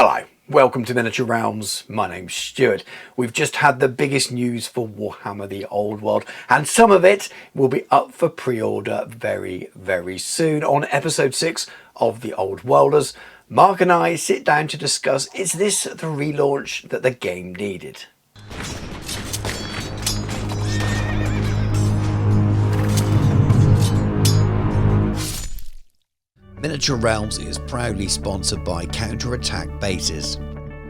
Hello, welcome to Miniature Realms. My name's Stuart. We've just had the biggest news for Warhammer the Old World, and some of it will be up for pre-order very, very soon on episode 6 of The Old Worlders. Mark and I sit down to discuss, is this the relaunch that the game needed? Miniature Realms is proudly sponsored by Counter-Attack Bases.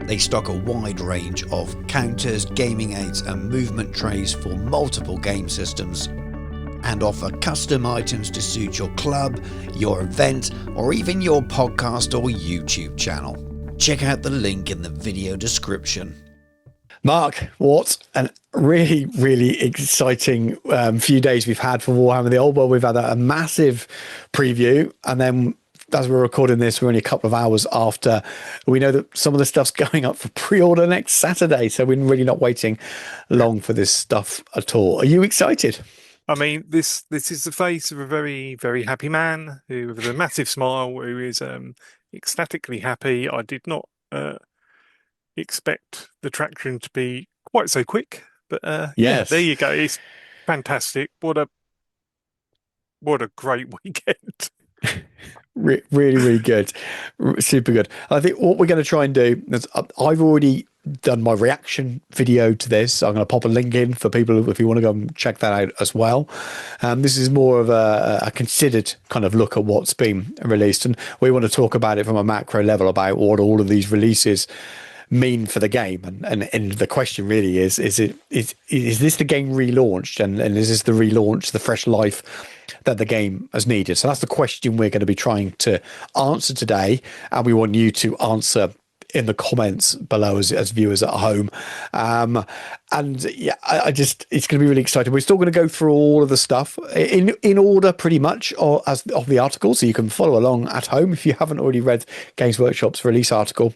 They stock a wide range of counters, gaming aids and movement trays for multiple game systems and offer custom items to suit your club, your event or even your podcast or YouTube channel. Check out the link in the video description. Mark, what a really, really exciting few days we've had for Warhammer the Old World. We've had a massive preview, and then as we're recording this, we're only a couple of hours after we know that some of the stuff's going up for pre-order next Saturday. So we're really not waiting long for this stuff at all. Are you excited? I mean, this is the face of a very, very happy man who, with a massive smile, who is ecstatically happy. I did not expect the traction to be quite so quick, but yes, yeah, there you go. It's fantastic. What a great weekend. Really, really good. Super good. I think what we're going to try and do is, I've already done my reaction video to this. I'm going to pop a link in for people if you want to go and check that out as well. This is more of a considered kind of look at what's been released, and we want to talk about it from a macro level about what all of these releases mean for the game, and the question really is this the game relaunched, and is this the relaunch, the fresh life that the game has needed? So that's the question we're going to be trying to answer today, and we want you to answer in the comments below as viewers at home. And yeah, it's going to be really exciting. We're still going to go through all of the stuff in order pretty much of the article, so you can follow along at home if you haven't already read Games Workshop's release article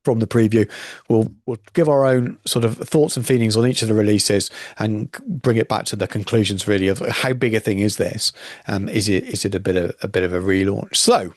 from the preview. We'll give our own sort of thoughts and feelings on each of the releases and bring it back to the conclusions really of how big a thing is this. Is it a bit of a relaunch? So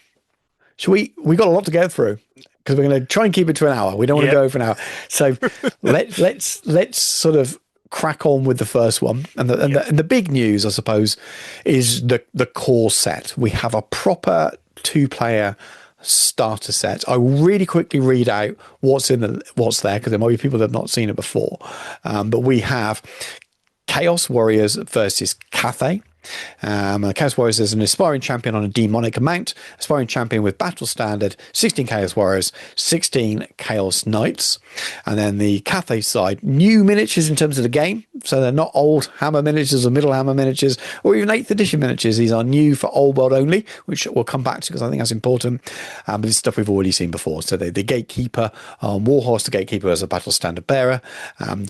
we got a lot to go through because we're going to try and keep it to an hour. We don't want to go over an hour. So let's sort of crack on with the first one. And the big news, I suppose, is the core set. We have a proper 2-player starter set. I will really quickly read out what's there, because there might be people that have not seen it before. But we have Chaos Warriors versus Cathay. Chaos Warriors is an aspiring champion on a demonic mount, aspiring champion with battle standard, 16 Chaos Warriors, 16 Chaos Knights. And then the Cathay side, new miniatures in terms of the game, so they're not old Hammer miniatures or middle Hammer miniatures or even 8th edition miniatures. These are new for Old World only, which we'll come back to because I think that's important. But this is stuff we've already seen before. So the Gatekeeper, Warhorse the Gatekeeper as a battle standard bearer,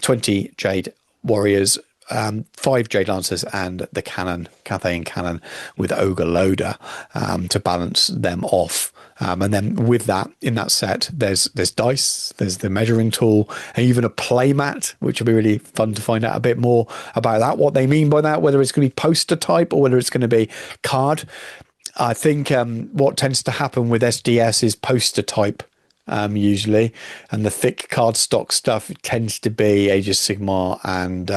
20 Jade Warriors, 5 Jade Lancers, and the cannon, Cathay cannon with Ogre Loader to balance them off. And then with that, in that set, there's dice, there's the measuring tool, and even a play mat, which will be really fun to find out a bit more about that, what they mean by that, whether it's going to be poster type or whether it's going to be card. I think what tends to happen with SDS is poster type. Usually, and the thick cardstock stuff tends to be Age of Sigmar and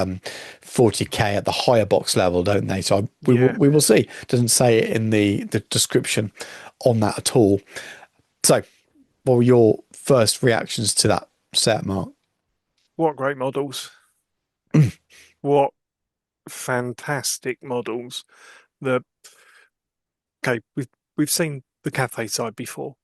40k at the higher box level, don't they? So we will see. Doesn't say it in the description on that at all. So what were your first reactions to that set, Mark? What great models. What fantastic models. We've seen the Cathay side before.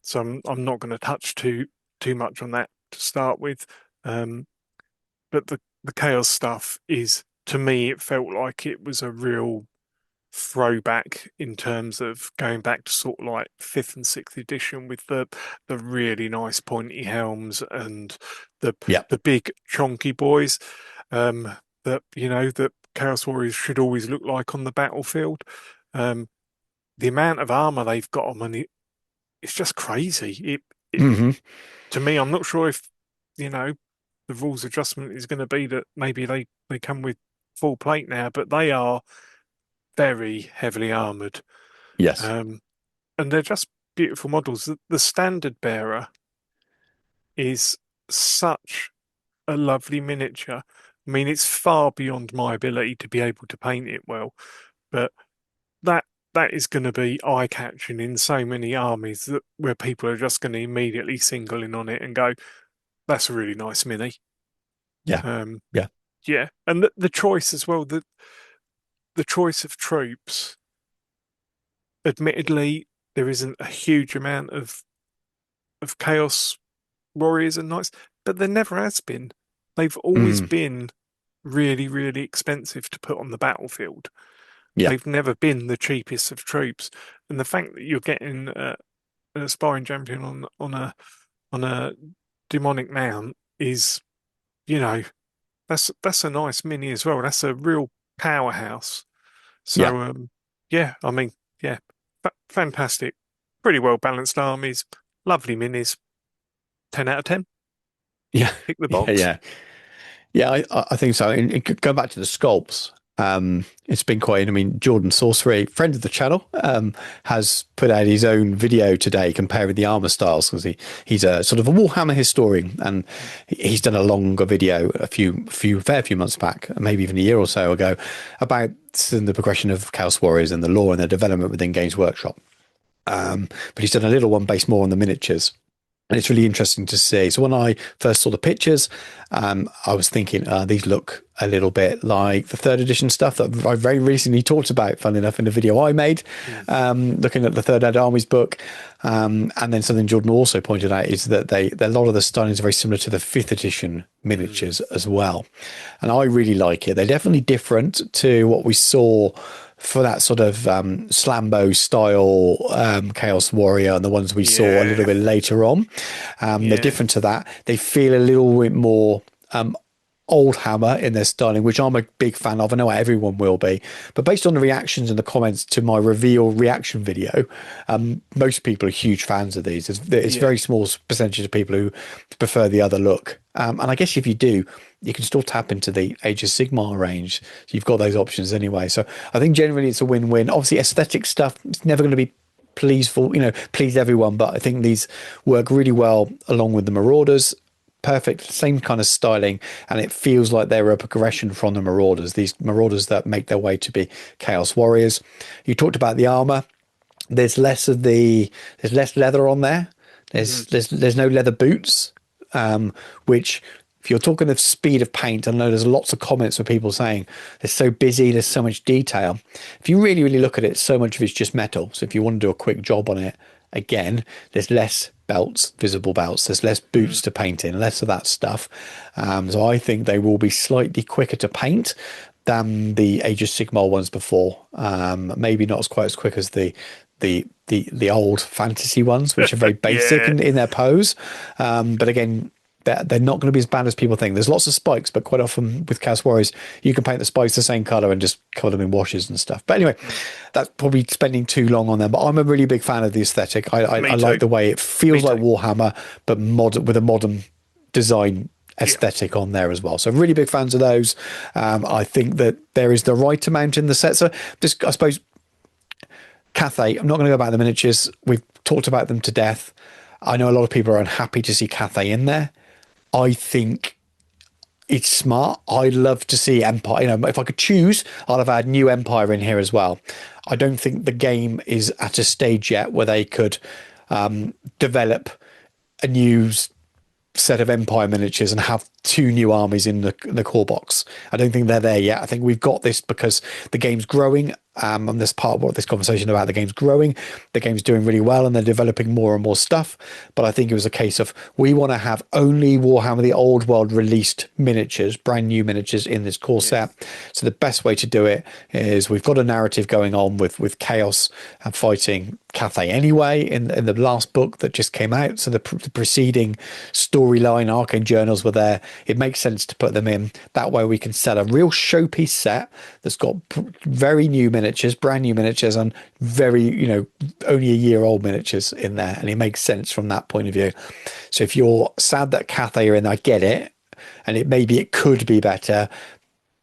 So I'm not going to touch too much on that to start with. But the Chaos stuff is, to me, it felt like it was a real throwback in terms of going back to sort of like 5th and 6th edition with the really nice pointy helms and the big chonky boys that Chaos Warriors should always look like on the battlefield. The amount of armor they've got on, and it's just crazy. To me, I'm not sure if the rules adjustment is going to be that maybe they come with full plate now, but they are very heavily armored. Yes. And they're just beautiful models. The standard bearer is such a lovely miniature. I mean, it's far beyond my ability to be able to paint it well, but that that is going to be eye-catching in so many armies where people are just going to immediately single in on it and go, "That's a really nice mini." Yeah. Um, Yeah. yeah, and the choice as well, the choice of troops. Admittedly, there isn't a huge amount of Chaos Warriors and Knights, but there never has been. They've always Mm. been really, really expensive to put on the battlefield. Yeah. They've never been the cheapest of troops, and the fact that you're getting an aspiring champion on a demonic mount is, you know, that's a nice mini as well. That's a real powerhouse. Yeah. So yeah, I mean, yeah, fantastic, pretty well balanced armies, lovely minis, 10 out of 10. Yeah. Tick the Yeah. box. Yeah. Yeah, I think so. And going back to the sculpts, it's been quite. I mean, Jordan Sorcery, friend of the channel, has put out his own video today comparing the armor styles because he's a sort of a Warhammer historian, and he's done a longer video a fair few months back, maybe even a year or so ago, about the progression of Chaos Warriors and the lore and the development within Games Workshop. But he's done a little one based more on the miniatures. And it's really interesting to see. So when I first saw the pictures, I was thinking, these look a little bit like the third edition stuff that I very recently talked about, funnily enough, in a video I made, looking at the Third Ed Armies book. And then something Jordan also pointed out is that a lot of the styling is very similar to the fifth edition miniatures as well. And I really like it. They're definitely different to what we saw for that sort of Slambo style Chaos Warrior and the ones we saw a little bit later on. They're different to that. They feel a little bit more old hammer in their styling, which I'm a big fan of. I know everyone will be, but based on the reactions and the comments to my reveal reaction video, most people are huge fans of these. It's very small percentage of people who prefer the other look. And I guess if you do, you can still tap into the Age of Sigmar range. So you've got those options anyway. So I think generally it's a win-win. Obviously aesthetic stuff, it's never going to be please everyone, but I think these work really well along with the Marauders. Perfect, same kind of styling, and it feels like they're a progression from the Marauders, these Marauders that make their way to be Chaos Warriors. You talked about the armor. There's less leather on there. There's no leather boots, which if you're talking of speed of paint, I know there's lots of comments of people saying they're so busy, there's so much detail. If you really, really look at it, so much of it's just metal. So if you want to do a quick job on it, again, there's less belts, visible belts, there's less boots to paint in, less of that stuff. So I think they will be slightly quicker to paint than the Age of Sigmar ones before. Maybe not quite as quick as the old fantasy ones, which are very basic in their pose. But again, they're not going to be as bad as people think. There's lots of spikes, but quite often with Chaos Warriors, you can paint the spikes the same color and just cover them in washes and stuff. But anyway, that's probably spending too long on them. But I'm a really big fan of the aesthetic. I like the way it feels like Warhammer, but with a modern design aesthetic on there as well. So really big fans of those. I think that there is the right amount in the set. So just, I suppose, Cathay, I'm not going to go back to the miniatures. We've talked about them to death. I know a lot of people are unhappy to see Cathay in there. I think it's smart. I'd love to see Empire. If I could choose, I'd have had New Empire in here as well. I don't think the game is at a stage yet where they could develop a new set of Empire miniatures and have two new armies in the core box. I don't think they're there yet. I think we've got this because the game's growing. And this part of what this conversation about, the game's growing, the game's doing really well, and they're developing more and more stuff. But I think it was a case of we want to have only Warhammer the Old World released miniatures, brand new miniatures in this core set. So the best way to do it is we've got a narrative going on with Chaos and fighting Cathay anyway in the last book that just came out. So the preceding storyline, Arcane Journals were there. It makes sense to put them in. That way we can sell a real showpiece set that's got very new miniatures, brand new miniatures, and very, only a year old miniatures in there. And it makes sense from that point of view. So if you're sad that Cathay are in, I get it. And it could be better.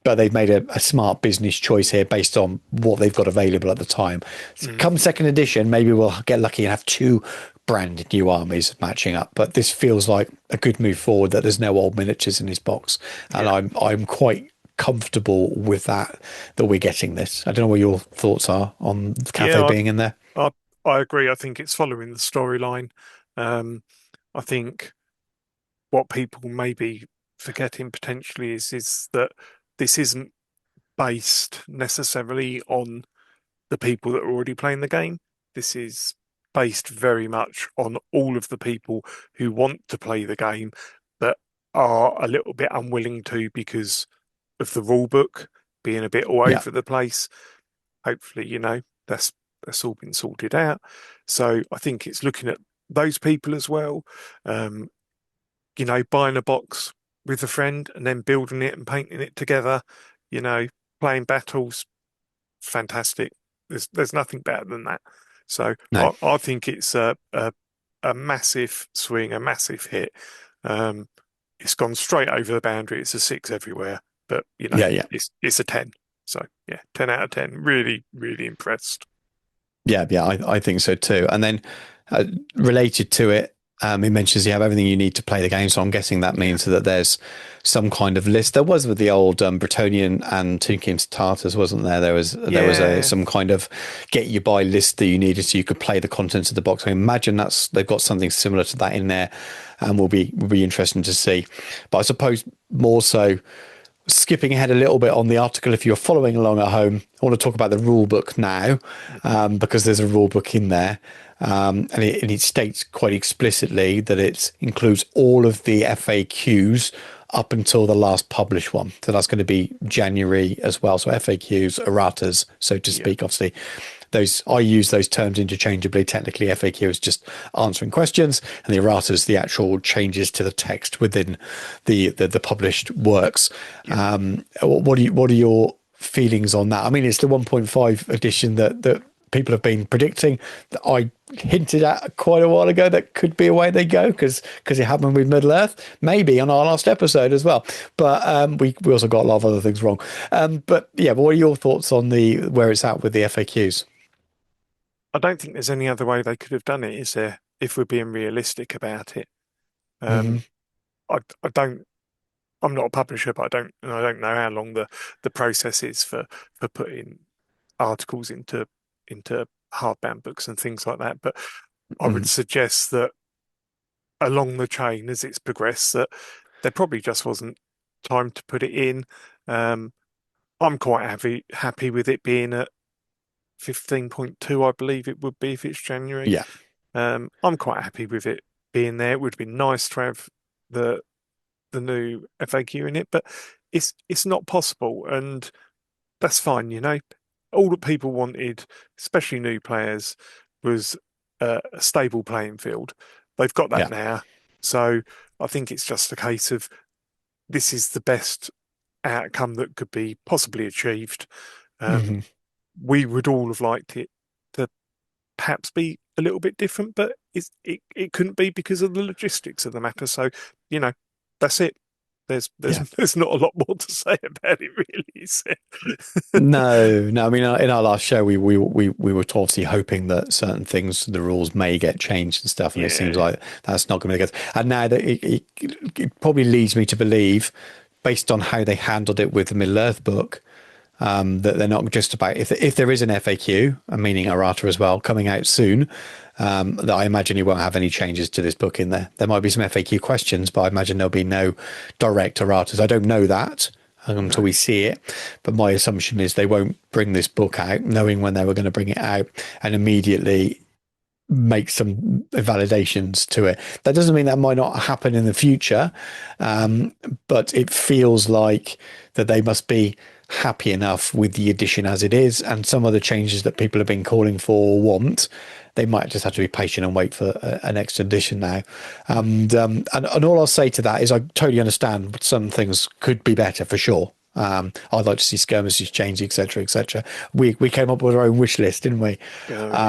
but they've made a smart business choice here based on what they've got available at the time. So Mm. come second edition, maybe we'll get lucky and have two brand new armies matching up. But this feels like a good move forward, that there's no old miniatures in this box, and Yeah. I'm quite comfortable with that we're getting this. I don't know what your thoughts are on the cafe Yeah, being in there. I I agree. I think it's following the storyline. Um, I think what people may be forgetting potentially is that this isn't based necessarily on the people that are already playing the game. This is based very much on all of the people who want to play the game but are a little bit unwilling to because of the rule book being a bit all Yeah, over the place. Hopefully, that's all been sorted out. So I think it's looking at those people as well. Um, buying a box with a friend and then building it and painting it together, you know, playing battles, fantastic. There's nothing better than that. So no, I think it's a massive swing, a massive hit. Um, it's gone straight over the boundary. It's a 6 everywhere, but yeah, yeah. it's a 10. So yeah, 10 out of 10. Really, really impressed. Yeah, yeah, I think so too. And then related to it, it mentions you have everything you need to play the game. So I'm guessing that Yeah, means that there's some kind of list. There was with the old Bretonian and Two Kings Tartars, wasn't there? There was yeah, some kind of get you by list that you needed so you could play the contents of the box. I imagine they've got something similar to that in there, and will be interesting to see. But I suppose more so, skipping ahead a little bit on the article, if you're following along at home, I want to talk about the rule book now, because there's a rule book in there, and it states quite explicitly that it includes all of the FAQs up until the last published one. So that's going to be January as well. So FAQs, erratas, so to yeah, speak. Obviously, those I use those terms interchangeably. Technically, FAQ is just answering questions, and the errata is the actual changes to the text within the published works. yeah. What are your feelings on that? I mean, it's the 1.5 edition that people have been predicting, that I hinted at quite a while ago that could be a way they go, because it happened with Middle Earth, maybe on our last episode as well. But we also got a lot of other things wrong. But yeah, but what are your thoughts on the where it's at with the FAQs? I don't think there's any other way they could have done it, is there? If we're being realistic about it. Hmm. Um, I don't. I'm not a publisher, but I don't know how long the process is for putting articles into hardbound books and things like that. But I would Hmm. suggest that along the chain as it's progressed, that there probably just wasn't time to put it in. Um, I'm quite happy with it being at 15.2, I believe it would be if it's January. Yeah. I'm quite happy with it being there. It would have been nice to have the the new FAQ in it, but it's not possible, and that's fine. All that people wanted, especially new players, was a stable playing field. They've got that Yeah. now, so I think it's just a case of this is the best outcome that could be possibly achieved. Um, Hmm. we would all have liked it to perhaps be a little bit different, but it couldn't be because of the logistics of the matter. So, you know, that's it. There's there's Yeah. there's not a lot more to say about it, really, is there? No, no. I mean, in our last show, we were obviously hoping that certain things, the rules may get changed and stuff, and it seems Yeah, like that's not going to get. And now that it probably leads me to believe, based on how they handled it with the Middle Earth book, that they're not just about if there is an FAQ, meaning errata as well, coming out soon. That I imagine you won't have any changes to this book in there. There might be some FAQ questions, but I imagine there'll be no direct erratas. I don't know that until no, we see it, but my assumption is they won't bring this book out knowing when they were going to bring it out and immediately make some validations to it. That doesn't mean that might not happen in the future, but it feels like that they must be happy enough with the edition as it is, and some of the changes that people have been calling for or want. They might just have to be patient and wait for a next edition now. And all I'll say to that is I totally understand some things could be better for sure. I'd like to see skirmishes change, etc., etc. We came up with our own wish list, didn't we? oh yeah,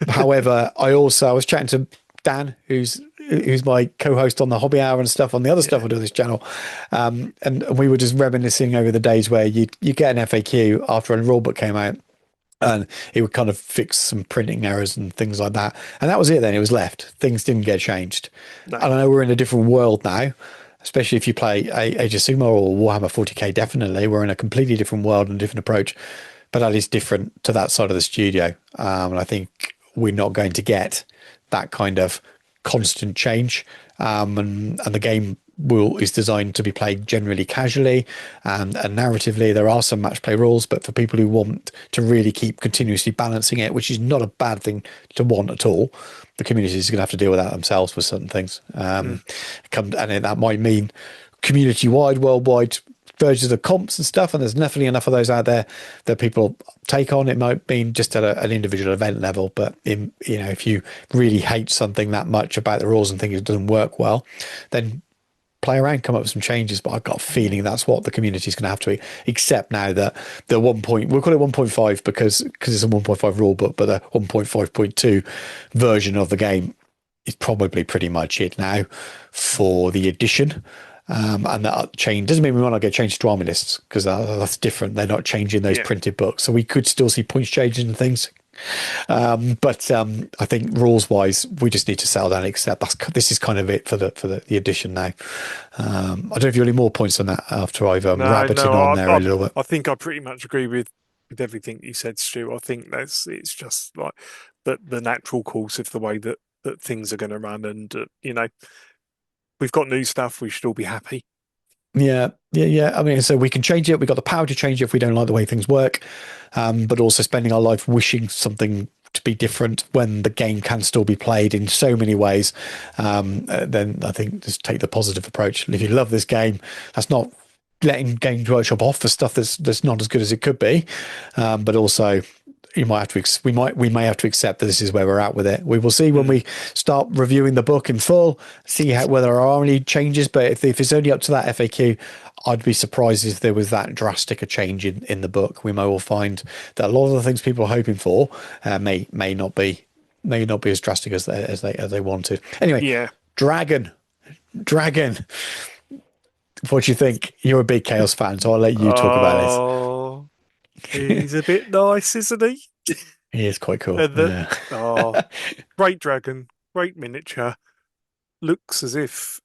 However, I was chatting to Dan, who's who's my co-host on the Hobby Hour and stuff on the other stuff I do on this channel, and we were just reminiscing over the days where you get an FAQ after a rulebook came out, and it would kind of fix some printing errors and things like that, and that was it. Then it was left. Things didn't get changed. No. And I know we're in a different world now, especially if you play Age of Sigmar or Warhammer 40k. Definitely, we're in a completely different world and a different approach. But that is different to that side of the studio, and I think we're not going to get that kind of constant change. And the game is designed to be played generally casually and narratively. There are some match play rules, but for people who want to really keep continuously balancing it, which is not a bad thing to want at all, the community is going to have to deal with that themselves with certain things. And that might mean community-wide, worldwide versions of comps and stuff, and there's definitely enough of those out there that people take on. It might mean just at an individual event level, but if you really hate something that much about the rules and think it doesn't work well, then play around, come up with some changes. But I've got a feeling that's what the community is going to have to accept now, that the we'll call it 1.5 because it's a 1.5 rule book, but the 1.5.2 version of the game is probably pretty much it now for the edition. And that change doesn't mean we might not get changed to army lists, because that's different. They're not changing those printed books, so we could still see points changes and things. But I think rules wise, we just need to settle down and accept this is kind of it for the edition now. I don't know if you have any more points on that after I've rabbited on there a little bit. I think I pretty much agree with everything you said, Stu. I think it's just like the natural course of the way that things are going to run, and we've got new stuff. We should all be happy. Yeah. I mean, so we can change it. We've got the power to change it if we don't like the way things work, but also spending our life wishing something to be different when the game can still be played in so many ways. Then I think just take the positive approach. And if you love this game, that's not letting Games Workshop off for stuff that's not as good as it could be, but also we may have to accept that this is where we're at with it. We will see when we start reviewing the book in full, see whether there are any changes. But if it's only up to that FAQ, I'd be surprised if there was that drastic a change in the book. We may well find that a lot of the things people are hoping for may not be as drastic as they wanted. Anyway, Dragon. What do you think? You're a big Chaos fan, so I'll let you talk about this. He's a bit nice, isn't he? He is quite cool. Great dragon, great miniature. Looks as if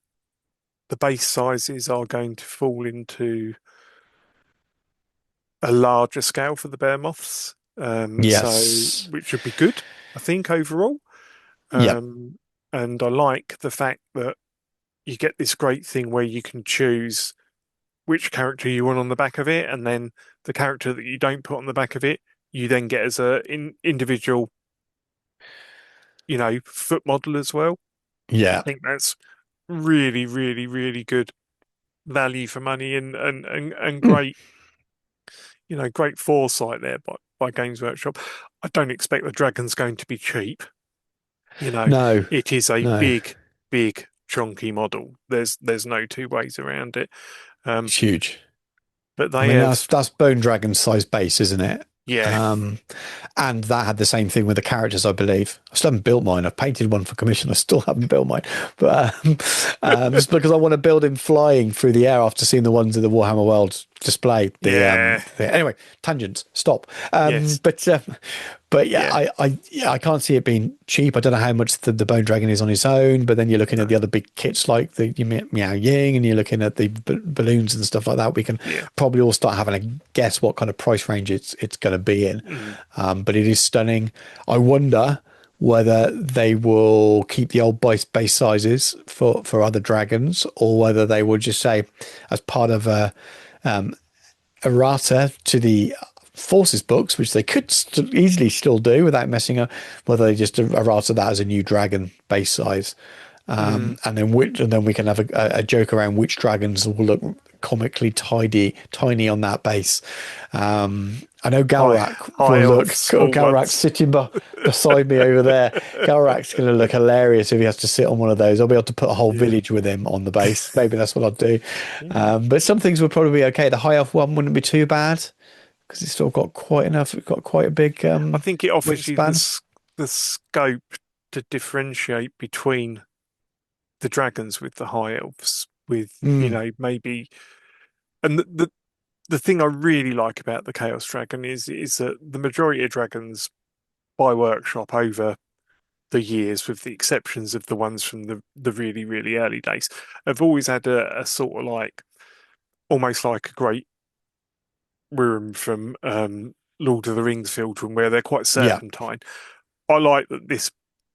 the base sizes are going to fall into a larger scale for the bear moths. So which should be good, I think, overall. And I like the fact that you get this great thing where you can choose which character you want on the back of it, and then the character that you don't put on the back of it, you then get as a individual, foot model as well. Yeah, I think that's really, really, really good value for money and great, great foresight there by Games Workshop. I don't expect the dragon's going to be cheap. No, it is a big chunky model. There's no two ways around it. It's huge. But that's Bone Dragon size base, isn't it? Yeah. And that had the same thing with the characters, I believe. I still haven't built mine. I've painted one for commission. I still haven't built mine. But just because I want to build him flying through the air after seeing the ones in the Warhammer World display. Anyway, tangents. Stop. But I can't see it being cheap. I don't know how much the Bone Dragon is on its own, but then you're looking at the other big kits like the Meow Ying, and you're looking at the balloons and stuff like that. We can probably all start having a guess what kind of price range it's going to be in. But it is stunning. I wonder whether they will keep the old base sizes for other dragons, or whether they will just say, as part of a errata to the Forces books, which they could easily still do without messing up, whether they just errata that as a new dragon base size, and then we can have a joke around which dragons will look comically tiny on that base. I know Galrak will look. Galrak's sitting beside me over there. Galrak's going to look hilarious if he has to sit on one of those. I'll be able to put a whole village with him on the base. Maybe that's what I'll do. But some things would probably be okay. The high elf one wouldn't be too bad, because it's still got quite enough. It's got quite a big. I think it offers you the scope to differentiate between the dragons with the high elves, with Mm, maybe, and the thing I really like about the Chaos Dragon is that the majority of dragons by Workshop over the years, with the exceptions of the ones from the really, really early days, have always had a sort of like almost like a great room from Lord of the Rings filtering where they're quite yeah, serpentine. I like that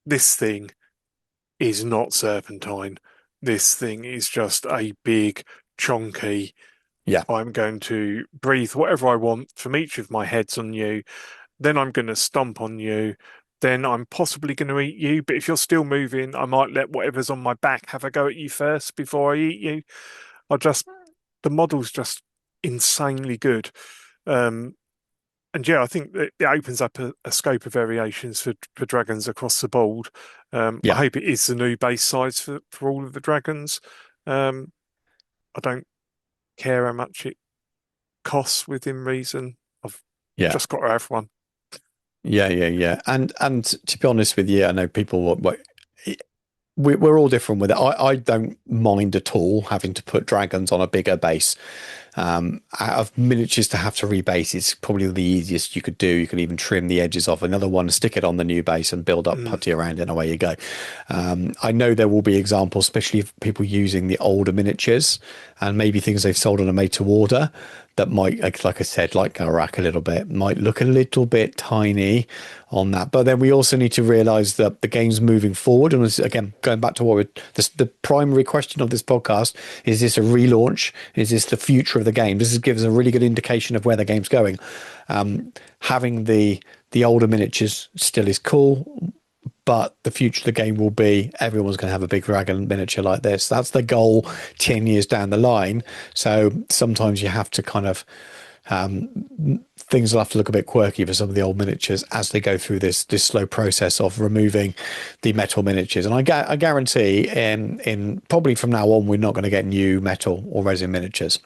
this thing is not serpentine. This thing is just a big, chonky. yeah, I'm going to breathe whatever I want from each of my heads on you. Then I'm going to stomp on you. Then I'm possibly going to eat you. But if you're still moving, I might let whatever's on my back have a go at you first before I eat you. I just, the model's just insanely good. Um, and yeah, I think that it opens up a scope of variations for dragons across the board. I yeah, hope it is the new base size for all of the dragons. Um, I don't care how much it costs within reason. I've yeah. just got to have one. Yeah, yeah, yeah. And to be honest with you, I know people we're all different with it. I don't mind at all having to put dragons on a bigger base. Out of miniatures to have to rebase, it's probably the easiest you could do. You can even trim the edges off another one, stick it on the new base and build up Mm, putty around, and away you go. I know there will be examples, especially if people using the older miniatures and maybe things they've sold on a made to order that might, like I said, like a rack a little bit, might look a little bit tiny on that. But then we also need to realize that the game's moving forward. And again, going back to what the primary question of this podcast is: this a relaunch? Is this the future of the game? This gives a really good indication of where the game's going. Having the older miniatures still is cool, but the future of the game will be everyone's going to have a big dragon miniature like this. That's the goal 10 years down the line. So sometimes you have to kind of things will have to look a bit quirky for some of the old miniatures as they go through this slow process of removing the metal miniatures. And I guarantee in probably from now on we're not going to get new metal or resin miniatures.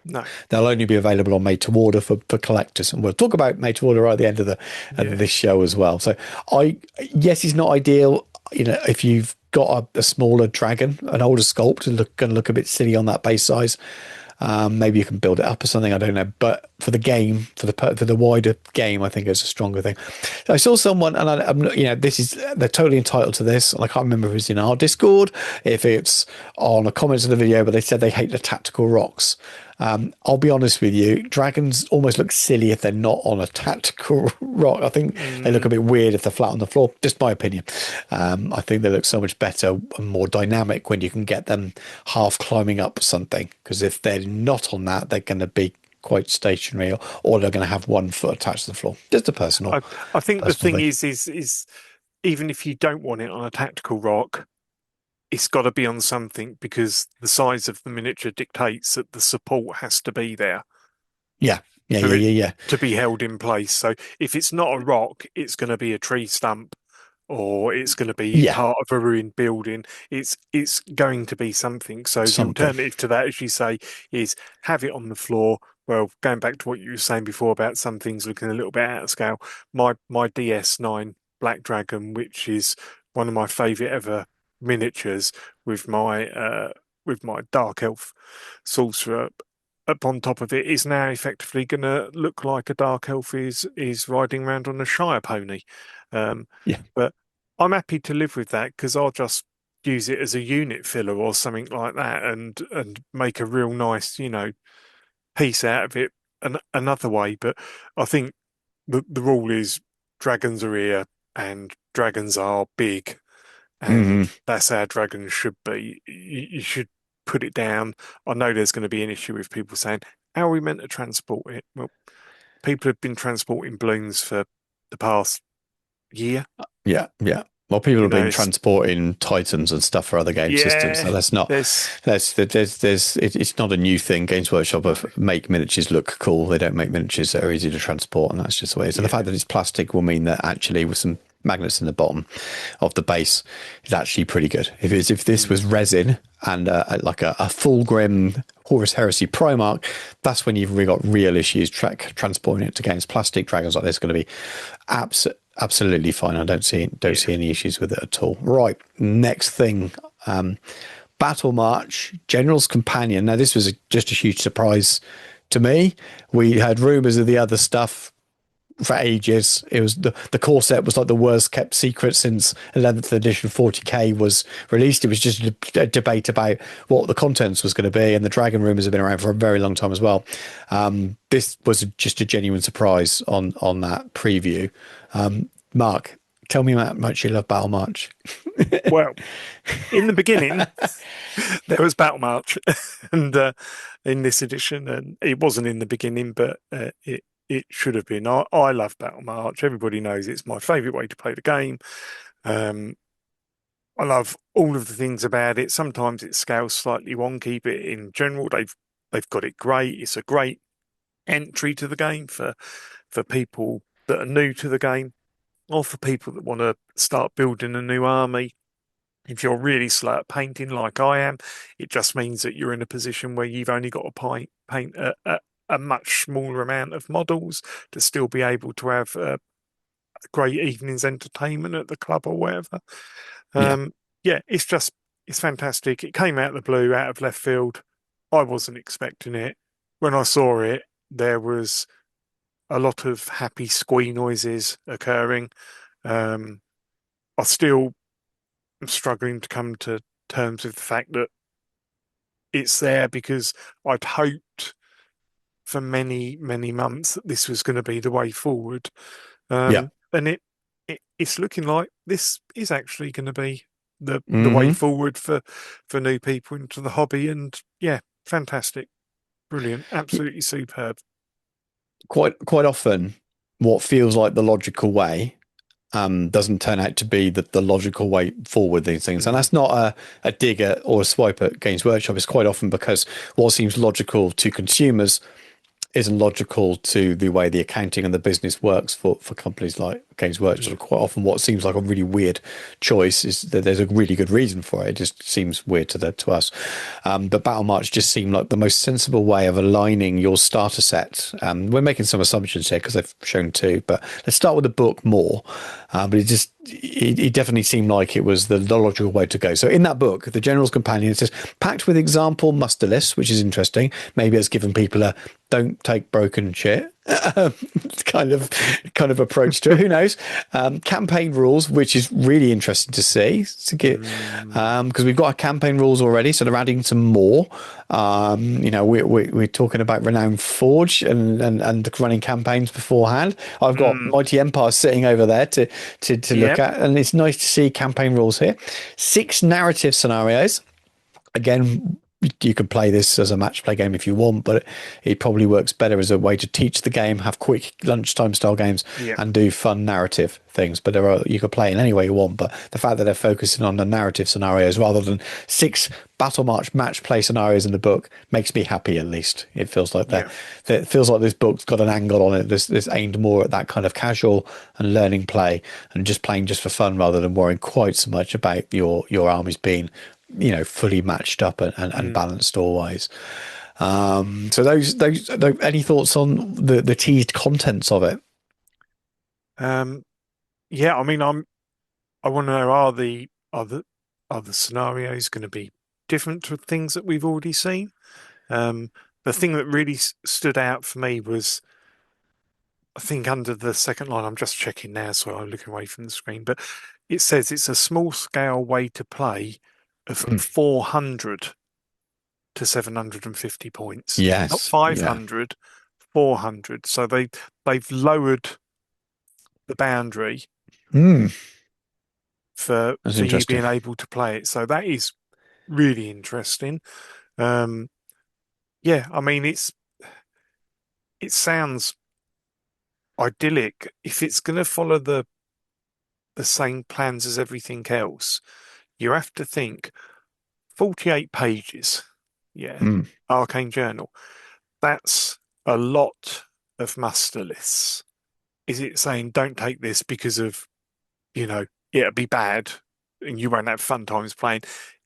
no, They'll only be available on made to order for collectors, and we'll talk about made to order right at the end of the end of yeah, this show as well. So, yes, it's not ideal. If you've got a smaller dragon, an older sculpt, it's going to look a bit silly on that base size. Maybe you can build it up or something. I don't know. But for the game, for the wider game, I think it's a stronger thing. I saw someone, and I'm not, they're totally entitled to this. And I can't remember if it's in our Discord, if it's on a comment of the video, but they said they hate the tactical rocks. I'll be honest with you, dragons almost look silly if they're not on a tactical rock. I think they look a bit weird if they're flat on the floor, just my opinion. I think they look so much better and more dynamic when you can get them half climbing up something, because if they're not on that, they're going to be quite stationary, or they're going to have one foot attached to the floor. Just a personal I think the personal thing thing. is even if you don't want it on a tactical rock, it's got to be on something because the size of the miniature dictates that the support has to be there Yeah, yeah, for yeah, it yeah, yeah, to be held in place. So if it's not a rock, it's going to be a tree stump or it's going to be yeah. part of a ruined building. It's going to be something. So the Something. alternative to that, as you say, is have it on the floor. Well, going back to what you were saying before about some things looking a little bit out of scale, my DS9 Black Dragon, which is one of my favourite ever miniatures, with my Dark Elf sorcerer up on top of it, is now effectively going to look like a Dark Elf is riding around on a Shire pony. Um, Yeah. but I'm happy to live with that because I'll just use it as a unit filler or something like that, and make a real nice, piece out of it another way. But I think the rule is dragons are here and dragons are big, and Hmm. that's how dragons should be. You should put it down. I know there's going to be an issue with people saying, "How are we meant to transport it?" Well, people have been transporting balloons for the past year. Yeah, yeah. Well, people You have know, been it's transporting Titans and stuff for other game systems, so yeah. that's not There's it's not a new thing. Games Workshop make miniatures look cool. They don't make miniatures that are easy to transport, and that's just the way it is. And the yeah. fact that it's plastic will mean that actually with some magnets in the bottom of the base is actually pretty good. If this Mm. was resin and like a full grim Horus Heresy Primarch, that's when you've really got real issues transporting it against plastic dragons like this. Going to be absolutely fine. I don't see any issues with it at all. Right, next thing BattleMarch, General's Companion. Now, this was just a huge surprise to me. We had rumors of the other stuff for ages. It was the core set was like the worst kept secret since 11th edition 40k was released. It was just a debate about what the contents was going to be, and the dragon rumors have been around for a very long time as well. This was just a genuine surprise on that preview. Mark, tell me how much you love BattleMarch. Well, in the beginning, there was BattleMarch, and in this edition, and it wasn't in the beginning, but it should have been. I love BattleMarch. Everybody knows it's my favourite way to play the game. I love all of the things about it. Sometimes it scales slightly wonky, but in general, they've got it great. It's a great entry to the game for people that are new to the game, or for people that want to start building a new army. If you're really slow at painting like I am, it just means that you're in a position where you've only got to paint a much smaller amount of models to still be able to have a great evening's entertainment at the club or wherever. Yeah, it's fantastic. It came out of the blue, out of left field. I wasn't expecting it. When I saw it, there was a lot of happy squee noises occurring. I still am struggling to come to terms with the fact that it's there, because I'd hoped for many, many months that this was going to be the way forward. And it's looking like this is actually going to be the way forward for new people into the hobby. And yeah, fantastic. Brilliant. Absolutely superb. Quite often, what feels like the logical way doesn't turn out to be the logical way forward, these things. And that's not a dig at or a swipe at Games Workshop. It's quite often because what seems logical to consumers isn't logical to the way the accounting and the business works for companies like Games Workshop. Quite often what seems like a really weird choice is that there's a really good reason for it. It just seems weird to us. But BattleMarch just seemed like the most sensible way of aligning your starter set. We're making some assumptions here because they've shown two, but let's start with the book more. But it definitely seemed like it was the logical way to go. So in that book, the General's Companion, it says, packed with example muster lists, which is interesting. Maybe it's given people a don't take broken shit kind of approach to it. Who knows? Campaign rules, which is really interesting to see, because we've got our campaign rules already, so they're adding some more. We're talking about Renowned Forge and running campaigns beforehand. I've got Mighty Empire sitting over there to look at, and it's nice to see campaign rules here. 6 narrative scenarios. Again, you can play this as a match play game if you want, but it probably works better as a way to teach the game, have quick lunchtime style games, and do fun narrative things. But you could play in any way you want. But the fact that they're focusing on the narrative scenarios rather than 6 BattleMarch match play scenarios in the book makes me happy. At least it feels like that. It feels like this book's got an angle on it. This aimed more at that kind of casual and learning play and just playing just for fun rather than worrying quite so much about your armies being fully matched up and balanced always. So those any thoughts on the teased contents of it? I mean, I want to know, are the scenarios going to be different to things that we've already seen? The thing that really stood out for me was, I think under the second line, I'm just checking now, so I'm looking away from the screen, but it says it's a small scale way to play of 400 to 750 points. Yes. Not 500, 400. So they've lowered the boundary for you being able to play it. So that is really interesting. I mean, it sounds idyllic. If it's going to follow the same plans as everything else, you have to think 48 pages. Arcane Journal. That's a lot of muster lists. Is it saying don't take this because of, it'll be bad and you won't have fun times playing?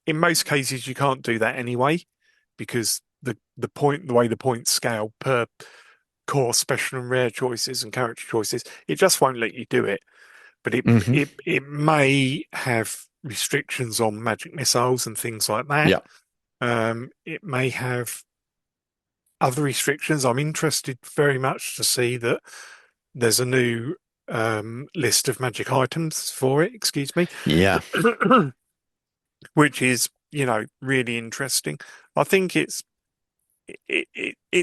In most cases, you can't do that anyway, because the way the points scale per core, special and rare choices and character choices, it just won't let you do it. But it may have restrictions on magic missiles and things like that. Yeah. It may have other restrictions. I'm interested very much to see that there's a new list of magic items for it, excuse me, Yeah. which is, really interesting. I think it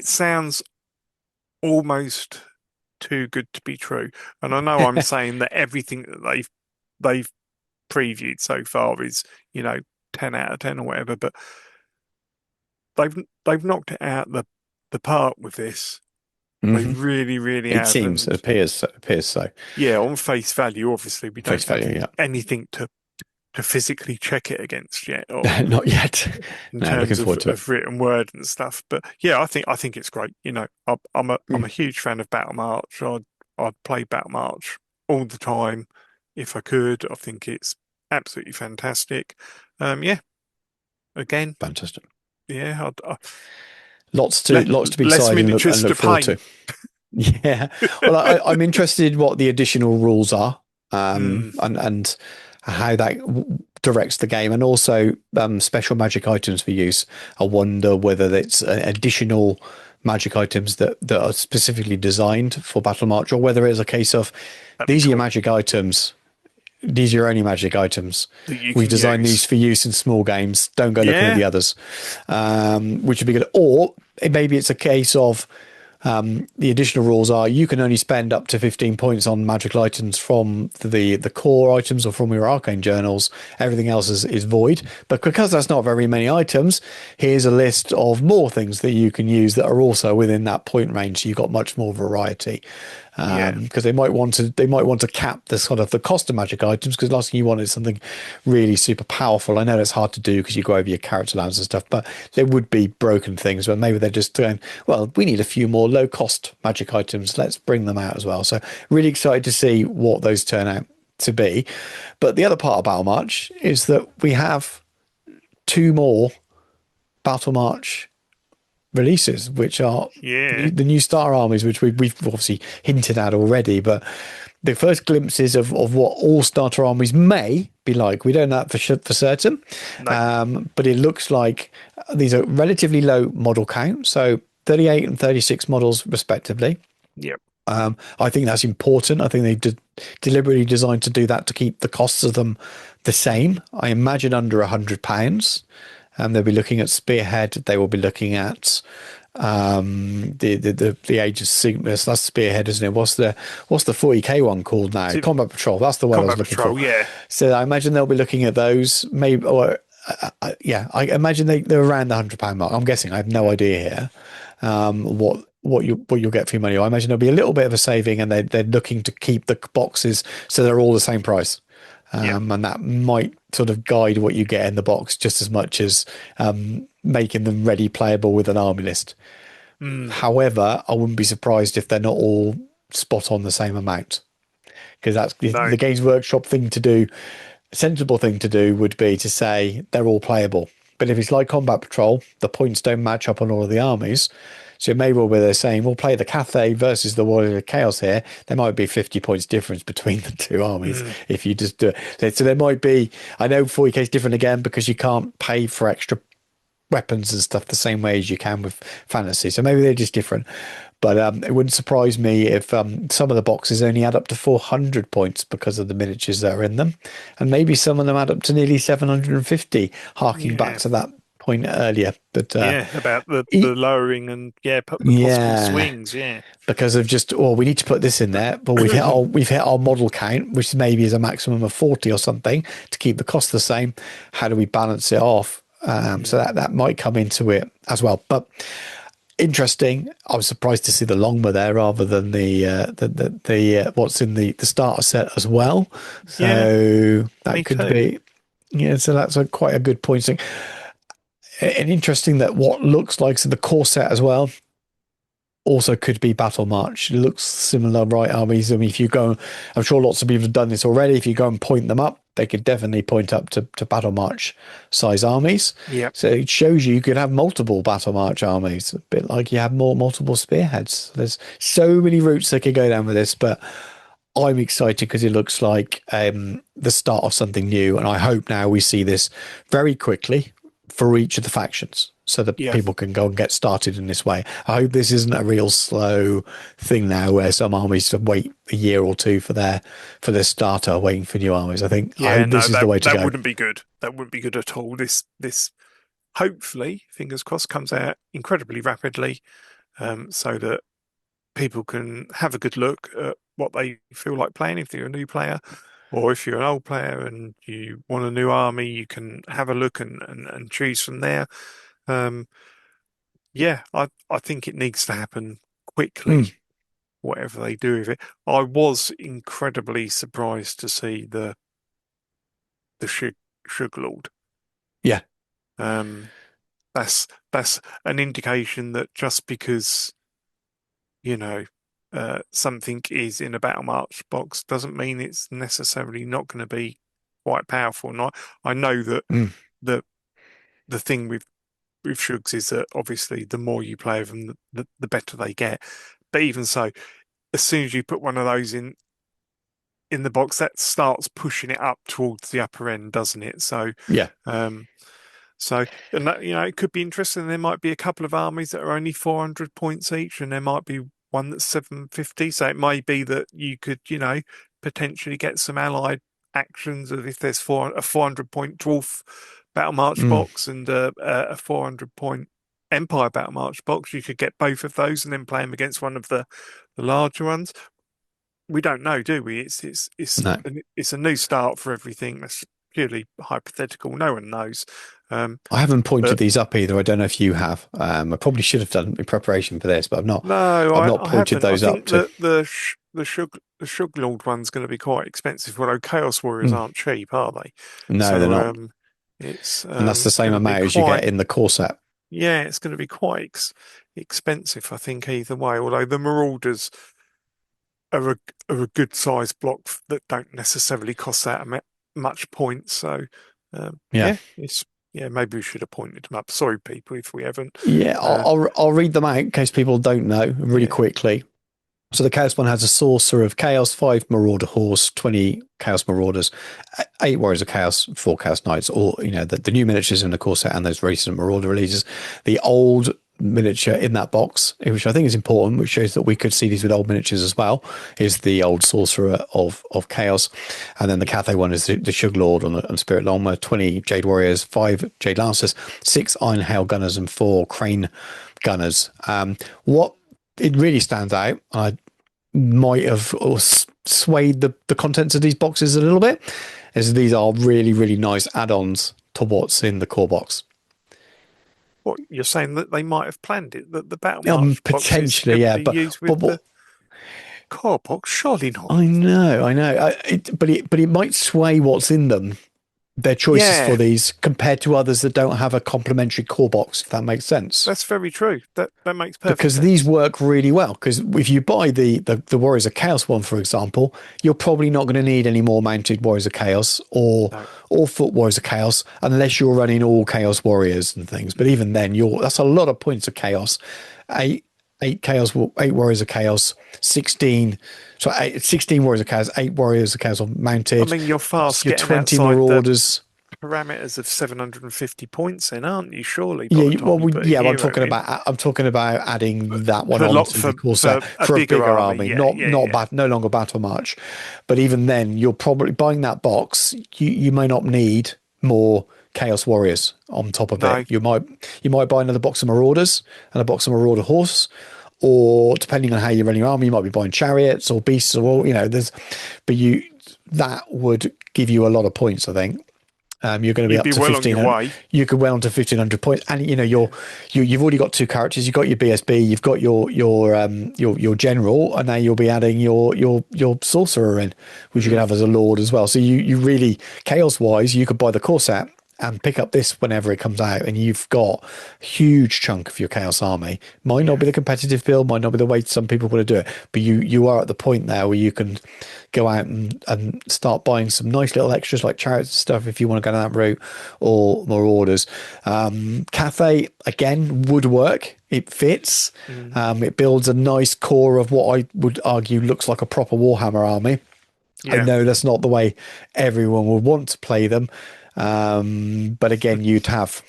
sounds almost too good to be true. And I know I'm saying that everything that they've previewed so far is, 10 out of 10 or whatever, but they've knocked it out the park with this. They really, really It have. seems, And it appears so. yeah, on face value, obviously we don't Face value, have yeah. anything to physically check it against yet, or Not yet. in No, looking terms forward to it. of written word and stuff. But yeah, I think it's great. I'm a huge fan of BattleMarch. I'd play BattleMarch all the time if I could. I think it's absolutely fantastic. Yeah, again, Fantastic. yeah, Lots to be less excited and miniatures look to forward paint. to. Yeah. Well, I'm interested what the additional rules are, and how that directs the game, and also special magic items for use. I wonder whether it's additional magic items that are specifically designed for BattleMarch, or whether it's a case of these are your magic items. These are your only magic items. We've designed these for use in small games. Don't go looking at the others, which would be good. Or maybe it's a case of the additional rules are you can only spend up to 15 points on magical items from the core items or from your arcane journals. Everything else is void. But because that's not very many items, here's a list of more things that you can use that are also within that point range. So you've got much more variety. Because they might want to cap the sort of the cost of magic items, because last thing you want is something really super powerful. I know that's hard to do because you go over your character allowance and stuff, but there would be broken things. But maybe they're just going, well, we need a few more low cost magic items. Let's bring them out as well. So really excited to see what those turn out to be. But the other part of BattleMarch is that we have 2 more BattleMarch releases, which are the new Star Armies, which we've obviously hinted at already, but the first glimpses of what all starter armies may be like. We don't know that for certain, but it looks like these are relatively low model count, so 38 and 36 models respectively. Yep. I think that's important. I think they deliberately designed to do that to keep the costs of them the same. I imagine under £100. They'll be looking at Spearhead. They will be looking at the Age of Cygnus. That's Spearhead, isn't it? What's the 40k one called now? Combat Patrol. That's the one I was looking for. Yeah. So I imagine they'll be looking at those. Maybe, or I imagine they're around the £100 mark. I'm guessing. I have no idea here. What you'll get for your money. I imagine there'll be a little bit of a saving, and they're looking to keep the boxes so they're all the same price. And that might sort of guide what you get in the box just as much as making them ready playable with an army list. However, I wouldn't be surprised if they're not all spot on the same amount, because that's the Games Workshop thing to do. A sensible thing to do would be to say they're all playable. But if it's like Combat Patrol, the points don't match up on all of the armies. So it may well be they're saying, we'll play the Cathay versus the Warrior of Chaos here. There might be 50 points difference between the two armies if you just do it. So there might be, I know 40k is different again because you can't pay for extra weapons and stuff the same way as you can with fantasy. So maybe they're just different. But it wouldn't surprise me if some of the boxes only add up to 400 points because of the miniatures that are in them. And maybe some of them add up to nearly 750, harking back to that point earlier. But about the lowering and possible swings, because of just we need to put this in there, but we've hit our model count, which maybe is a maximum of 40 or something to keep the cost the same. How do we balance it off? So that might come into it as well. But interesting. I was surprised to see the Longma there rather than the what's in the starter set as well. So that could be so that's quite a good point. And interesting that what looks like the core set as well also could be BattleMarch. It looks similar, right, armies? I mean, if you go, I'm sure lots of people have done this already. If you go and point them up, they could definitely point up to BattleMarch size armies. Yeah. So it shows you could have multiple BattleMarch armies, a bit like you have multiple spearheads. There's so many routes they could go down with this, but I'm excited because it looks like the start of something new, and I hope now we see this very quickly for each of the factions, so that Yeah. people can go and get started in this way. I hope this isn't a real slow thing now, where some armies have to wait a year or two for their starter, waiting for new armies. I Yeah, hope no, this is the way to that go. wouldn't be good. That wouldn't be good at all. This hopefully, fingers crossed, comes out incredibly rapidly, so that people can have a good look at what they feel like playing if you're a new player, or if you're an old player and you want a new army, you can have a look and choose from there. Yeah, I think it needs to happen quickly, Mm, whatever they do with it. I was incredibly surprised to see the Sugar Lord. yeah, Um, that's an indication that just because, you know, something is in a BattleMarch box doesn't mean it's necessarily not going to be quite powerful. And I know that mm, the the thing with Shugs is that obviously the more you play with them, the better they get. But even so, as soon as you put one of those in the box, that starts pushing it up towards the upper end, doesn't it? So, yeah, um, and that, it could be interesting. There might be a couple of armies that are only 400 points each, and there might be one that's 750. So it may be that you could, potentially get some allied actions of if there's a 400 point dwarf battle march mm. box and a 400 point Empire battle march box. You could get both of those and then play them against one of the larger ones. We don't know, do we? No, It's a new start for everything. That's purely hypothetical. No one knows. I haven't pointed But these up either. I don't know if you have. I probably should have done in preparation for this, but I've not. no, I've not I pointed haven't. I those up think to. that the Shug Lord one's going to be quite expensive. Although Chaos Warriors Mm, aren't cheap, are they? no, they're So not, it's and that's the same going to be amount as you get quite. in the core set. Yeah, it's going to be quite expensive, I think, either way. Although the Marauders are a good size block that don't necessarily cost that much points. So, Yeah. maybe we should have pointed them up. Sorry, people, if we haven't. Yeah, Uh, I'll read them out in case people don't know really yeah, quickly. So the Chaos one has a Sorcerer of Chaos, 5 Marauder Horse, 20 Chaos Marauders, 8 Warriors of Chaos, 4 Chaos Knights, or, the new miniatures in the core set and those recent Marauder releases. The old miniature in that box, which I think is important, which shows that we could see these with old miniatures as well, is the old Sorcerer of Chaos. And then the Cathay one is the Sugar Lord on Spirit Longma, 20 Jade Warriors, 5 Jade Lancers, 6 Iron Hail Gunners, and 4 Crane Gunners. What it really stands out, I might have swayed the contents of these boxes a little bit, as these are really, really nice add-ons to what's in the core box. what you're saying that they might have planned it, that the Battle March boxes Potentially, could yeah, be used with the core box? Surely not. I know. But it might sway what's in them, their choices for Yeah, these, compared to others that don't have a complementary core box, if that makes sense. that's very true. That makes perfect Because sense. these work really well. Because if you buy the Warriors of Chaos one, for example, you're probably not going to need any more mounted Warriors of Chaos or No. foot Warriors of Chaos unless you're running all Chaos Warriors and things. But even then, that's a lot of points of Chaos. Eight Warriors of Chaos, 16. So 16 Warriors of Chaos, 8 Warriors of Chaos mounted. I mean, you're fast Your getting 20 outside Marauders. the parameters of 750 points, then, aren't you? Surely, by Yeah, the time you put a but hero in. I'm talking about adding that one For on lot to the core set for a for a bigger bigger army, army, yeah, yeah, yeah. no longer BattleMarch. But even then, you're probably buying that box. You may not need more Chaos Warriors on top of No, it. You might buy another box of Marauders and a box of Marauder Horse, or depending on how you're running your army, you might be buying chariots or beasts, or that would give you a lot of points, I think. You're going to be you'd up be to well on your 1500. way. You could well onto 1500 points, and you've already got 2 characters. You've got your BSB, you've got your general, and now you'll be adding your sorcerer in, which you can have as a lord as well. So you really, chaos wise, you could buy the core set and pick up this whenever it comes out, and you've got a huge chunk of your Chaos army. Might not be the competitive build, might not be the way some people want to do it, but you are at the point there where you can go out and start buying some nice little extras like chariots and stuff if you want to go down that route, or more orders. Cafe again would work. It fits. It builds a nice core of what I would argue looks like a proper Warhammer army. I know that's not the way everyone would want to play them. But again, you'd have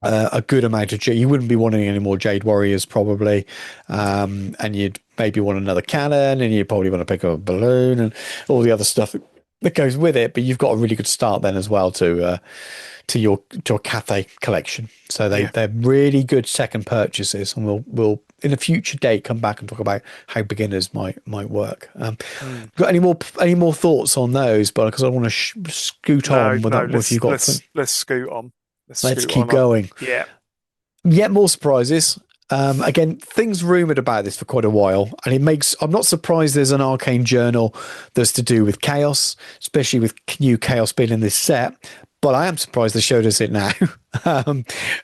a good amount of you wouldn't be wanting any more Jade Warriors probably, and you'd maybe want another cannon, and you'd probably want to pick up a balloon and all the other stuff that goes with it. But you've got a really good start then as well to your Cathay collection. So they're really good second purchases, and we'll in a future date come back and talk about how beginners might work. Got any more thoughts on those? But because I want to scoot on with what you've got. Let's scoot on. Let's keep going. Yeah. Yet more surprises. Again, things rumoured about this for quite a while, and I'm not surprised there's an arcane journal that's to do with chaos, especially with new chaos being in this set. But I am surprised they showed us it now,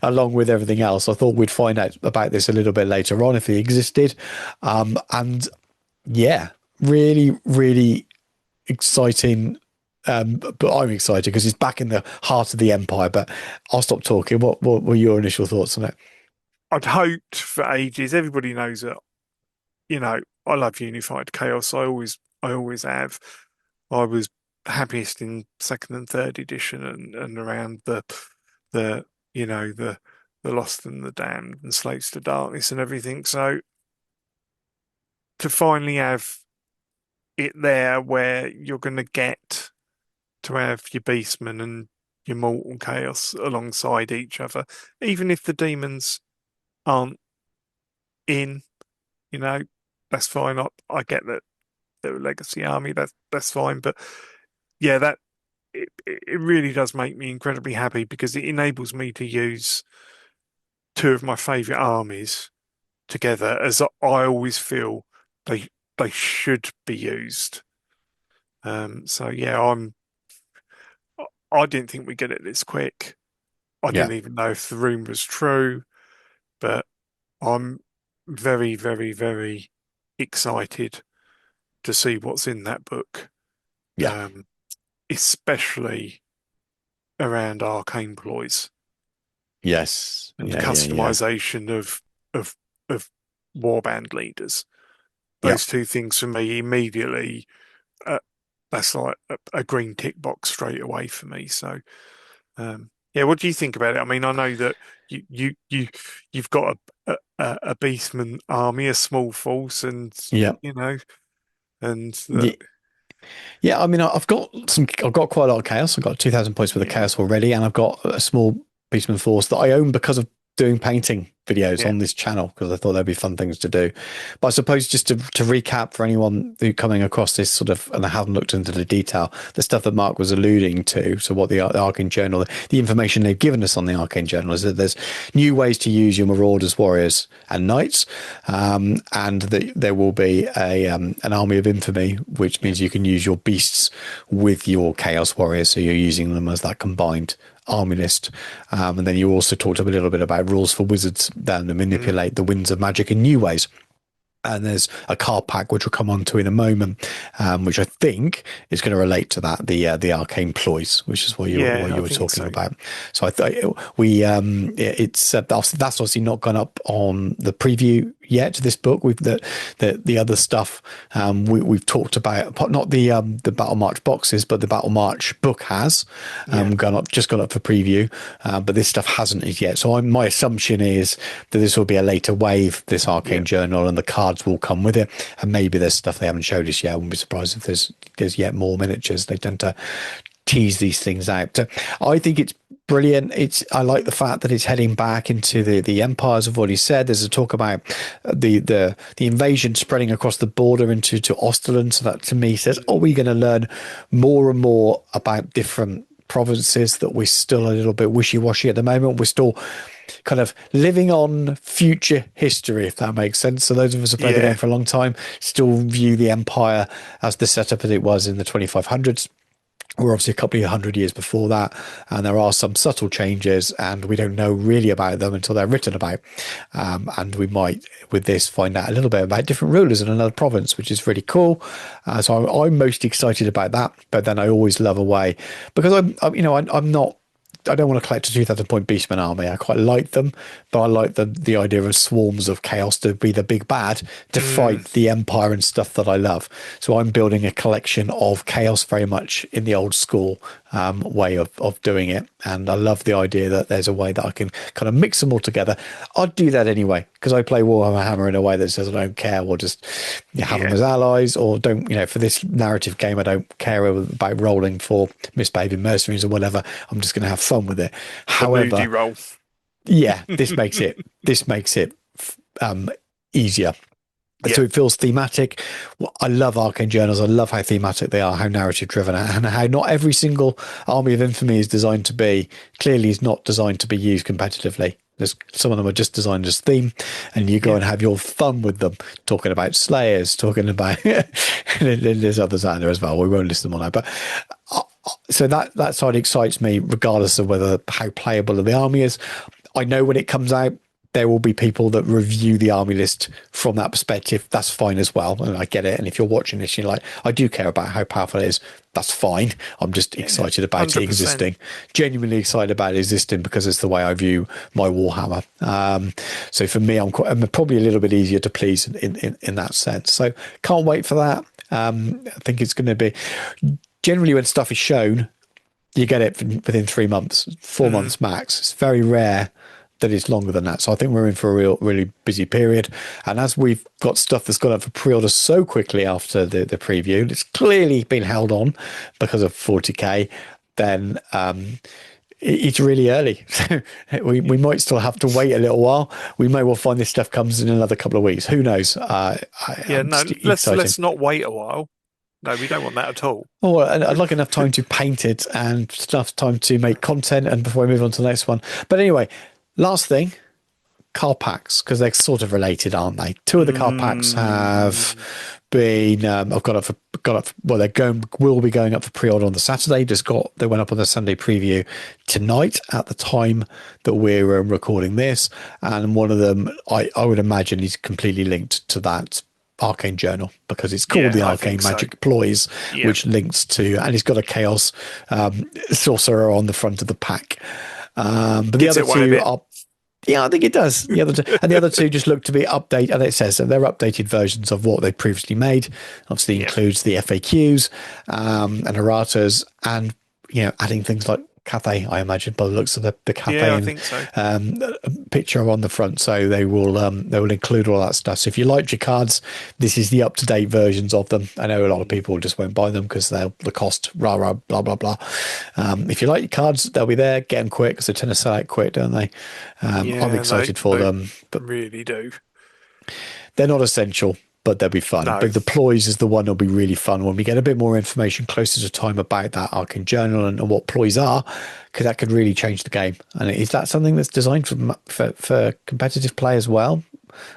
along with everything else. I thought we'd find out about this a little bit later on if it existed. And yeah, really, really exciting. But I'm excited because it's back in the heart of the Empire. But I'll stop talking. What were your initial thoughts on it? I'd hoped for ages. Everybody knows that, I love Unified Chaos. I always have. I was happiest in second and third edition and around the Lost and the Damned and Slaves to Darkness and everything. So to finally have it there where you're going to get to have your Beastmen and your Mortal Chaos alongside each other, even if the demons aren't in, that's fine. I get that they're a legacy army. That's fine. But yeah, that it really does make me incredibly happy because it enables me to use two of my favourite armies together as I always feel they should be used. So yeah, I didn't think we'd get it this quick. I didn't even know if the rumour was true, but I'm very, very, very excited to see what's in that book. Yeah. Especially around arcane ploys. Yes. And customization of warband leaders. Those two things for me immediately, that's like a green tick box straight away for me. So what do you think about it? I mean, I know that you've got a Beastman army, a small force, and yeah, I mean, I've got quite a lot of chaos. I've got 2,000 points worth of chaos already, and I've got a small Beastman force that I own because of doing painting videos on this channel, because I thought there'd be fun things to do. But I suppose just to recap for anyone who coming across this sort of and they haven't looked into the detail, the stuff that Mark was alluding to, so what the Arcane Journal, the information they've given us on the Arcane Journal is that there's new ways to use your Marauders, Warriors and Knights, and that there will be an Army of Infamy, which means you can use your beasts with your Chaos Warriors, so you're using them as that combined army list. And then you also talked a little bit about rules for wizards then to manipulate the winds of magic in new ways. And there's a card pack which we'll come on to in a moment, which I think is going to relate to that, the arcane ploys, which is what you were talking about. So I thought it's that's obviously not gone up on the preview yet to this book. We've the other stuff we've talked about, not the BattleMarch boxes, but the BattleMarch book has gone up for preview, but this stuff hasn't as yet. So my assumption is that this will be a later wave, this Arcane Journal, and the cards will come with it, and maybe there's stuff they haven't showed us yet. I wouldn't be surprised if there's yet more miniatures. They tend to tease these things out. So I think it's brilliant. I like the fact that it's heading back into the empires. I've already said there's a talk about the invasion spreading across the border into Osterland. So that to me says, are we going to learn more and more about different provinces that we're still a little bit wishy-washy at the moment? We're still kind of living on future history, if that makes sense. So those of us who have played the game for a long time still view the Empire as the setup as it was in the 2500s. We're obviously a couple of 100 years before that, and there are some subtle changes, and we don't know really about them until they're written about. And we might, with this, find out a little bit about different rulers in another province, which is really cool. So I'm most excited about that. But then I always love a way, because I'm not. I don't want to collect a 2,000 point Beastman army. I quite like them, but I like the idea of swarms of chaos to be the big bad to fight the Empire and stuff that I love. So I'm building a collection of chaos very much in the old school way of doing it. And I love the idea that there's a way that I can kind of mix them all together. I'd do that anyway, because I play Warhammer in a way that says I don't care, or just have them as allies, or don't, for this narrative game, I don't care about rolling for misbehaving mercenaries or whatever. I'm just going to have fun with it. However, roll. Yeah, this makes it easier. So it feels thematic. I love arcane journals. I love how thematic they are, how narrative driven, and how not every single army of infamy is designed to be. Clearly, is not designed to be used competitively. Some of them are just designed as theme, and you go and have your fun with them, talking about slayers, talking about there's others out there as well. We won't list them all now, but so that side excites me, regardless of how playable the army is. I know when it comes out, there will be people that review the army list from that perspective. That's fine as well, and I get it. And if you're watching this, you're like, I do care about how powerful it is. That's fine. I'm just excited about 100%. It existing. Genuinely excited about it existing, because it's the way I view my Warhammer. So for me, I'm probably a little bit easier to please in that sense. So can't wait for that. I think it's going to be, generally when stuff is shown, you get it within 3 months, 4 months max. It's very rare that it's longer than that. So I think we're in for a really busy period. And as we've got stuff that's gone up for pre-order so quickly after the preview, it's clearly been held on because of 40k, then it's really early. So we might still have to wait a little while. We may well find this stuff comes in another couple of weeks. Who knows? Let's not wait a while. No, we don't want that at all. Oh, and I'd like enough time to paint it and enough time to make content, and before we move on to the next one. But anyway, last thing, card packs, because they're sort of related, aren't they? 2 of the card packs have been I've got up. Well, will be going up for pre-order on the Saturday. They went up on the Sunday preview tonight at the time that we're recording this, and one of them I would imagine is completely linked to that Arcane Journal, because it's called the Arcane Magic Ploys, which links to, and it's got a Chaos Sorcerer on the front of the pack. But the other 2 are, I think it does. The other two just look to be updated, and it says that they're updated versions of what they previously made. Obviously, includes the FAQs and erratas, and adding things like Cathay, I imagine, by the looks of the Cathay I think so. Picture on the front. So they will include all that stuff. So if you liked your cards, this is the up-to-date versions of them. I know a lot of people just won't buy them because the cost, blah, blah, blah. If you like your cards, they'll be there. Get them quick, because they tend to sell out quick, don't they? I'm excited for them. But really do. They're not essential, but they'll be fun. No. But the ploys is the one that'll be really fun when we get a bit more information closer to time about that Arcane Journal and what ploys are, because that could really change the game. And is that something that's designed for competitive play as well?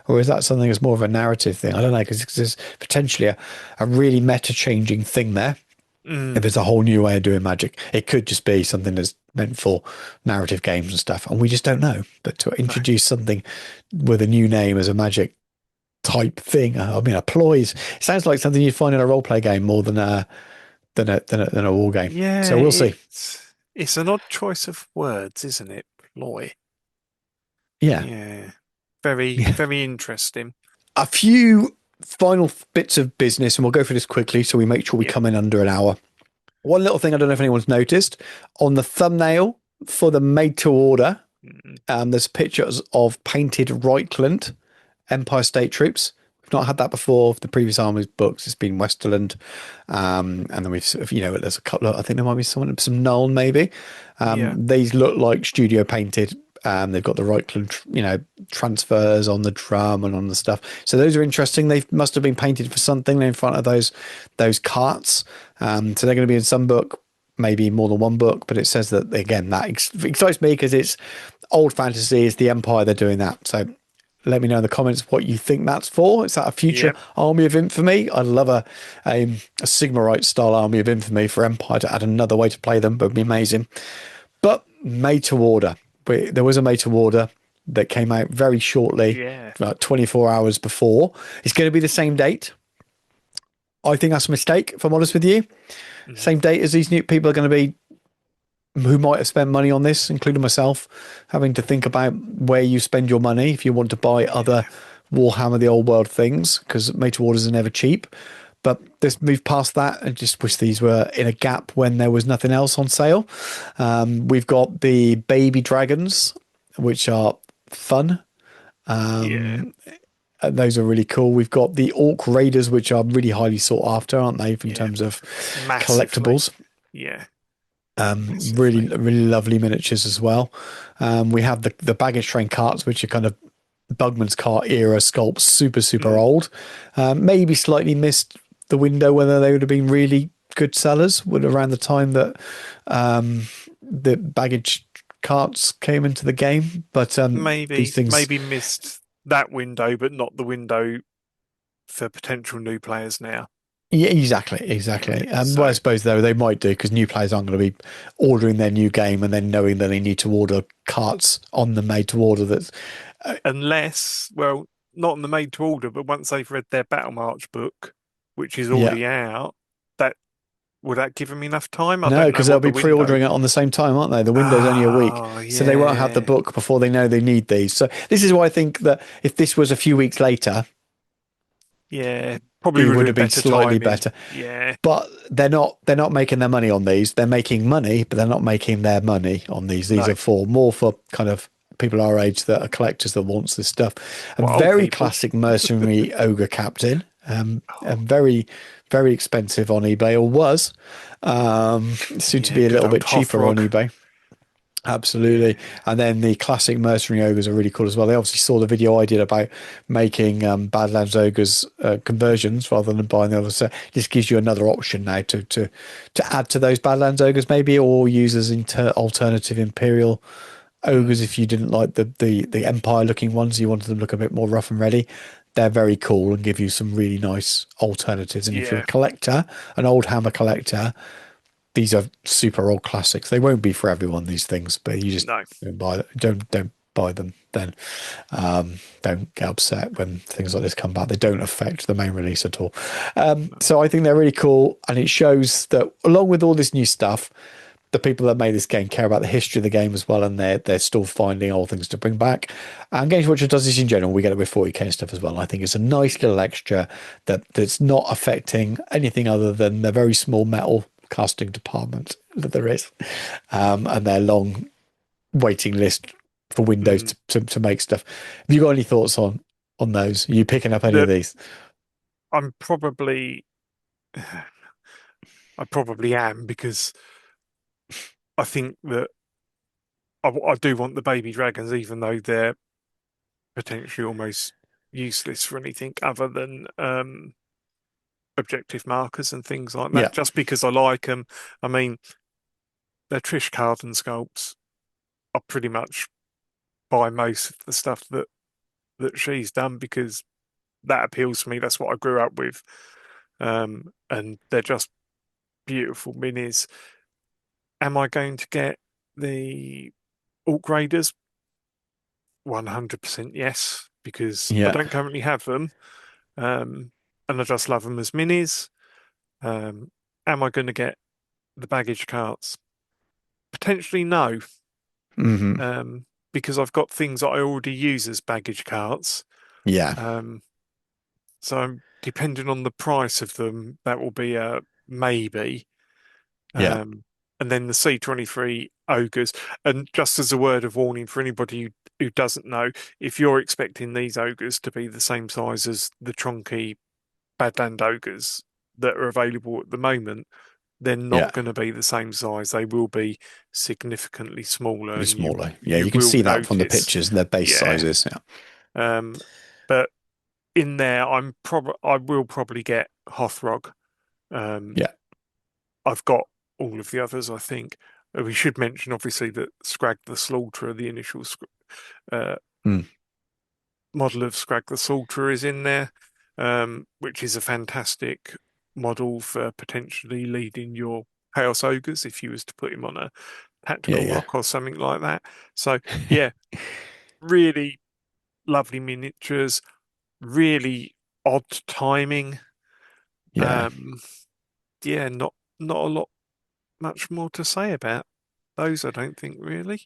Or is that something that's more of a narrative thing? I don't know, because there's potentially a really meta-changing thing there. If there's a whole new way of doing Magic, it could just be something that's meant for narrative games and stuff, and we just don't know. But to introduce something with a new name as a Magic type thing, a ploys, it sounds like something you'd find in a role play game more than a war game. Yeah, so we'll see. It's an odd choice of words, isn't it? Ploy. Yeah. Very very interesting. A few final bits of business, and we'll go through this quickly so we make sure we come in under an hour. One little thing I don't know if anyone's noticed on the thumbnail for the made to order, there's pictures of painted Reichland Empire State Troops. We've not had that before. The previous armies books, it's been Westerland, and then we've there's a couple of, I think there might be some Nuln maybe. These look like studio painted. They've got the Reichland transfers on the drum and on the stuff, so those are interesting. They must have been painted for something in front of those carts, so they're going to be in some book, maybe more than one book. But it says that, again, that excites me because it's old fantasy, it's the Empire, they're doing that. So let me know in the comments what you think that's for. Is that a future Yep. army of infamy? I'd love a Sigmarite style army of infamy for Empire to add another way to play them. Would be amazing. But made to order. There was a made to order that came out very shortly, Yeah. about 24 hours before. It's going to be the same date. I think that's a mistake, if I'm honest with you. Mhm. Same date as these new people are going to be who might have spent money on this, including myself, having to think about where you spend your money if you want to buy other Warhammer the Old World things, because made to orders are never cheap. But this moved past that and just wish these were in a gap when there was nothing else on sale. We've got the baby dragons, which are fun. Yeah. Those are really cool. We've got the Orc Raiders, which are really highly sought after, aren't they, in Yeah. terms of Massively. collectibles? Yeah. Really, Massively. really lovely miniatures as well. We have the baggage train carts, which are kind of Bugman's cart era sculpts, super, super Mm. old. Maybe slightly missed the window whether they would have been really good sellers would around the time that the baggage carts came into the game. But these things, Maybe missed that window, but not the window for potential new players now. yeah, exactly, Yeah. exactly. Well, I So suppose though they might do because new players aren't going to be ordering their new game and then knowing that they need to order carts on the made to order. That's unless, well, not on the made to order, but once they've read their BattleMarch book, which is yeah. already out, that would that give them enough time? I No, don't know because they'll what the be window. pre-ordering it on the same time, aren't they? The window's only a week, Oh, so they won't have the yeah. book before they know they need these. So this is why I think that if this was a few weeks later, Yeah. Probably it would have would been have been better slightly timing. better. Yeah. But they're not making their money on these. They're making money, but they're not making their money on these. These No. are for more for kind of people our age that are collectors that wants this stuff. A Well, old very people. classic mercenary ogre captain. Oh, And very, very expensive on eBay, or was. Soon to yeah. be a Good little old bit cheaper on Hothrog. eBay. Absolutely. Yeah. And then the classic mercenary ogres are really cool as well. They obviously saw the video I did about making Badlands ogres conversions rather than buying the other. So this gives you another option now to add to those Badlands ogres maybe, or use as alternative Imperial ogres Mm. if you didn't like the Empire looking ones. You wanted them to look a bit more rough and ready. They're very cool and give you some really nice alternatives. And if you're a Yeah. collector, an old hammer collector, these are super old classics. They won't be for everyone, these things, but you just No. don't buy them. Don't buy them. Then don't get upset when things like this come back. They don't affect the main release at all. No. So I think they're really cool, and it shows that along with all this new stuff, the people that made this game care about the history of the game as well, and they're still finding old things to bring back. And Games Watcher does this in general. We get it with 40k and stuff as well. I think it's a nice little extra that's not affecting anything other than the very small metal casting department that there is, and their long waiting list for Windows Mm. to make stuff. Have you got any thoughts on those? Are you picking up any of That these? I'm probably, I probably am because I think that I do want the baby dragons, even though they're potentially almost useless for anything other than objective markers and things like Yeah, that. Just because I like them. I mean, they're Trish Carden sculpts. I pretty much buy most of the stuff that she's done because that appeals to me. That's what I grew up with, and they're just beautiful minis. Am I going to get the Orc Raiders? 100% yes, because I yeah. don't currently have them, and I just love them as minis. Um, am I going to get the baggage carts? Potentially no, Hmm. because I've got things that I already use as baggage carts. Yeah, Um, so I'm depending on the price of them, that will be a maybe. yeah, And then the C23 ogres. And just as a word of warning for anybody who doesn't know, if you're expecting these ogres to be the same size as the Tronky Badland ogres that are available at the moment, they're yeah. not going to be the same size. They will be significantly smaller, Be and smaller. Yeah, you you can will see that from the notice. pictures and their base Yeah. sizes. Yeah, But in there, I will probably get Hothrog. Um, yeah, I've got all of the others, I think. We should mention, obviously, that Scrag the Slaughterer, the initial uh, mm. model of Scrag the Slaughterer is in there, which is a fantastic model for potentially leading your Chaos Ogres if you was to put him on a Yeah, tactical yeah. rock or something like that. So yeah, really lovely miniatures, really odd timing. Yeah. Yeah, not a lot much more to say about those, I don't think, really.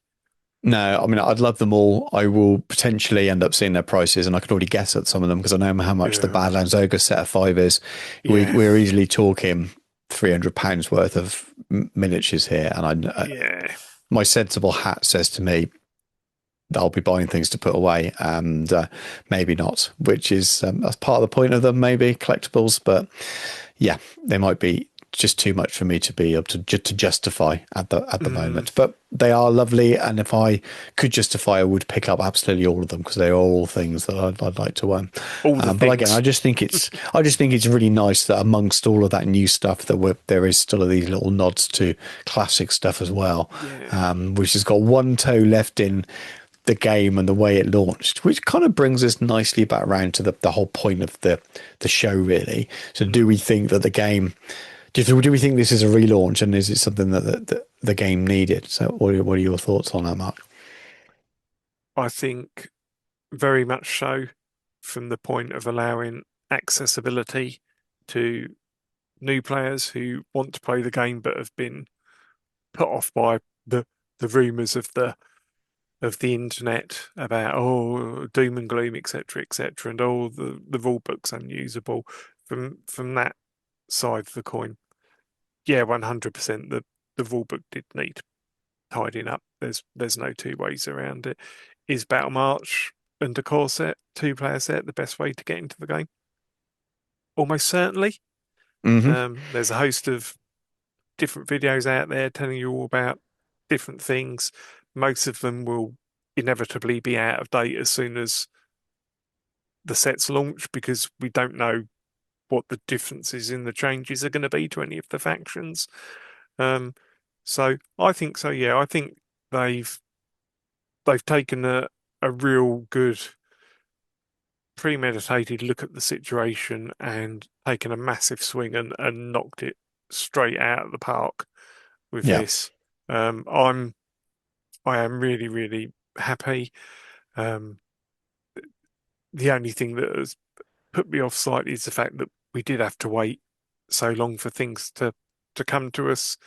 No, I mean, I'd love them all. I will potentially end up seeing their prices, and I can already guess at some of them because I know how much the Yeah, Badlands Ogre set of 5 is. yeah, We're easily talking £300 worth of miniatures here, and yeah. my sensible hat says to me that I'll be buying things to put away, and maybe not, which is that's part of the point of them, maybe collectibles. But yeah, they might be just too much for me to be able to justify at the Mm, moment. But they are lovely, and if I could justify, I would pick up absolutely all of them because they are all things that I'd like to own. all the But again, things. I just think it's really nice that amongst all of that new stuff that there is still these little nods to classic stuff as well, Yeah. which has got one toe left in the game and the way it launched, which kind of brings us nicely back around to the whole point of the show, really. So, do we think that the game? Do we think this is a relaunch, and is it something that the game needed? So, what are your thoughts on that, Mark? I think very much so from the point of allowing accessibility to new players who want to play the game but have been put off by the rumours of the internet about doom and gloom, etc., and all the rule book's unusable. From that side of the coin, yeah, 100%. The rule book did need tidying up. There's no two ways around it. Is BattleMarch and a core set, 2-player set, the best way to get into the game? Almost certainly. Hmm. There's a host of different videos out there telling you all about different things. Most of them will inevitably be out of date as soon as the sets launch because we don't know what the differences in the changes are going to be to any of the factions. Um, so I think so. Yeah, I think they've taken a real good premeditated look at the situation and taken a massive swing and knocked it straight out of the park with Yeah. this. I am really, really happy. Um, the only thing that has put me off slightly is the fact that we did have to wait so long for things to come to us.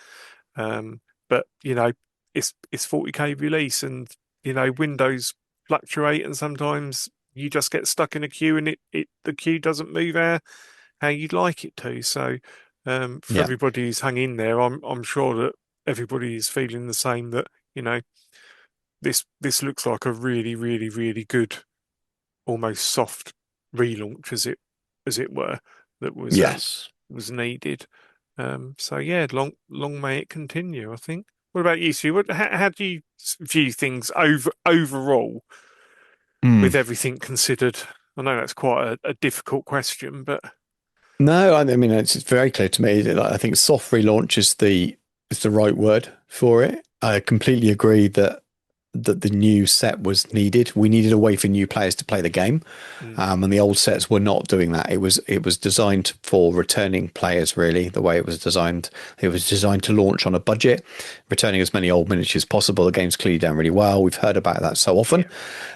But it's 40K release, and windows fluctuate, and sometimes you just get stuck in a queue, and the queue doesn't move how you'd like it to. So for Yeah. everybody who's hung in there, I'm sure that everybody is feeling the same. That this looks like a really, really, really good, almost soft relaunch, as it were, that Yes. was needed. So yeah, long may it continue, I think. What about you, Sue? How do you view things overall Mm. with everything considered? I know that's quite a difficult question, but No, I mean it's very clear to me that I think soft relaunch is the right word for it. I completely agree that the new set was needed. We needed a way for new players to play the game, mm, and the old sets were not doing that. It was designed for returning players. Really, the way it was designed to launch on a budget, returning as many old miniatures as possible. The game's clearly done really well. We've heard about that so often.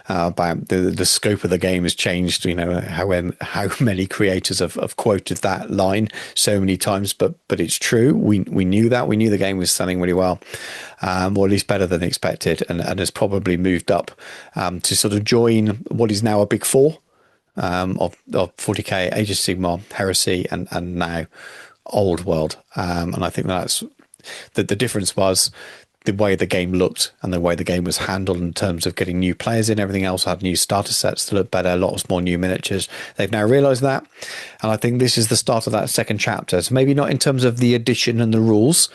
yeah, About the scope of the game has changed. You know how many creators have quoted that line so many times, but it's true. We knew that. We knew the game was selling really well, or at least better than expected, and has probably moved up to sort of join what is now a big four of 40K, Age of Sigmar, Heresy, and now Old World. And I think that's the difference was the way the game looked and the way the game was handled in terms of getting new players in. Everything else had new starter sets to look better, lots more new miniatures. They've now realised that, and I think this is the start of that second chapter. So maybe not in terms of the edition and the rules.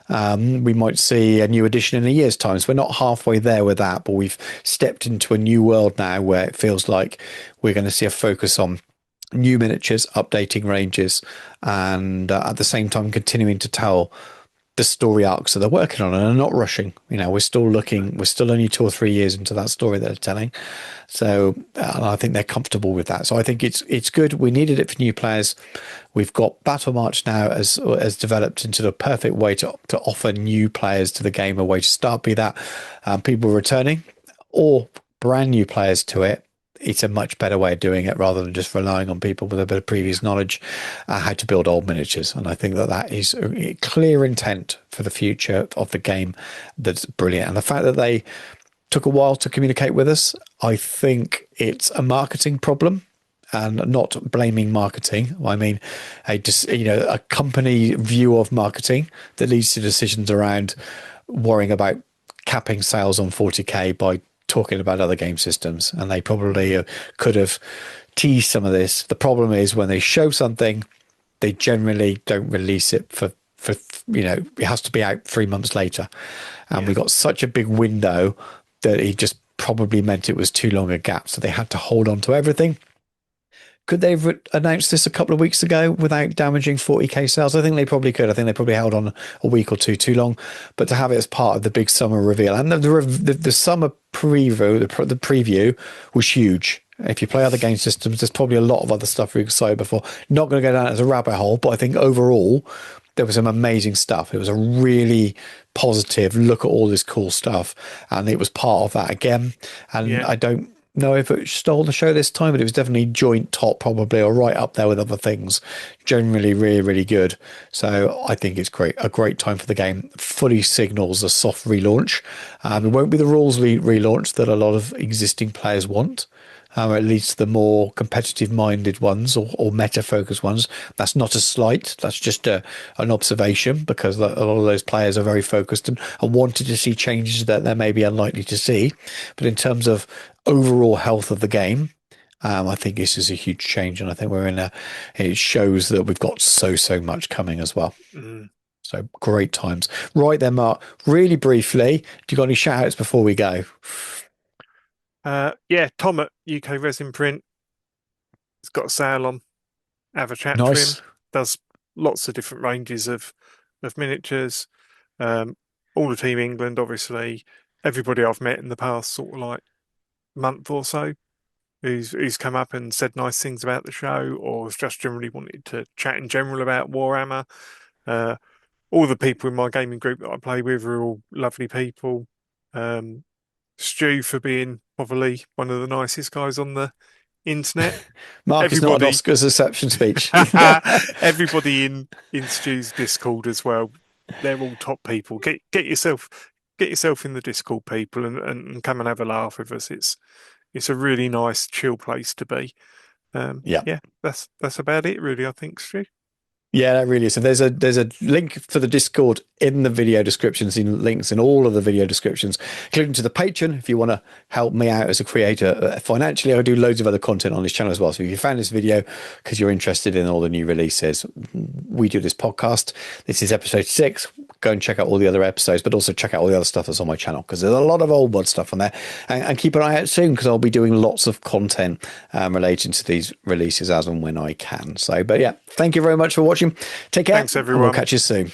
We might see a new edition in a year's time. So we're not halfway there with that, but we've stepped into a new world now where it feels like we're going to see a focus on new miniatures, updating ranges, and at the same time continuing to tell the story arcs that they're working on and are not rushing. You know, we're still looking, we're still only 2 or 3 years into that story that they're telling. So I think they're comfortable with that. So I think it's good. We needed it for new players. We've got BattleMarch now as developed into the perfect way to offer new players to the game, a way to start, be that people returning or brand new players to it. It's a much better way of doing it rather than just relying on people with a bit of previous knowledge how to build old miniatures. And I think that is a clear intent for the future of the game. That's brilliant. And the fact that they took a while to communicate with us, I think it's a marketing problem. And not blaming marketing. I mean, a company view of marketing that leads to decisions around worrying about capping sales on 40k by talking about other game systems, and they probably could have teased some of this. The problem is when they show something, they generally don't release it for it has to be out 3 months later, and we got such a big window that it just probably meant it was too long a gap, so they had to hold on to everything. Could they have announced this a couple of weeks ago without damaging 40k sales? I think they probably could. I think they probably held on a week or two too long. But to have it as part of the big summer reveal, and the summer preview, the preview was huge. If you play other game systems, there's probably a lot of other stuff we're excited before. Not going to go down as a rabbit hole, but I think overall there was some amazing stuff. It was a really positive look at all this cool stuff, and it was part of that again. And I don't know if it stole the show this time, but it was definitely joint top probably, or right up there with other things. Generally really, really good. So I think it's a great time for the game. Fully signals a soft relaunch. It won't be the rules relaunch that a lot of existing players want. Or at least the more competitive minded ones or meta focused ones. That's not a slight, that's just an observation, because a lot of those players are very focused and wanted to see changes that they may be unlikely to see. But in terms of overall health of the game, I think this is a huge change, and I think it shows that we've got so much coming as well. So great times. Right then, Mark, really briefly, do you got any shout outs before we go? Tom at UK Resin Print has got a sale on. Have a chat to him. Does lots of different ranges of miniatures. All the Team England, obviously. Everybody I've met in the past sort of like month or so who's come up and said nice things about the show, or has just generally wanted to chat in general about Warhammer. All the people in my gaming group that I play with are all lovely people. Stu for being probably one of the nicest guys on the internet. Mark is not an Oscars reception speech. Everybody in Stu's Discord as well. They're all top people. Get yourself in the Discord, people, and come and have a laugh with us. It's a really nice, chill place to be. That's about it, really. I think, Stu. Yeah, that really is. So there's a link for the Discord in the video descriptions, in links in all of the video descriptions, including to the Patreon if you want to help me out as a creator financially. I do loads of other content on this channel as well. So if you found this video because you're interested in all the new releases, we do this podcast. This is episode 6. Go and check out all the other episodes, but also check out all the other stuff that's on my channel, because there's a lot of old mod stuff on there. And keep an eye out soon, because I'll be doing lots of content relating to these releases as and when I can. So, but yeah, thank you very much for watching. Take care. Thanks, everyone. And we'll catch you soon.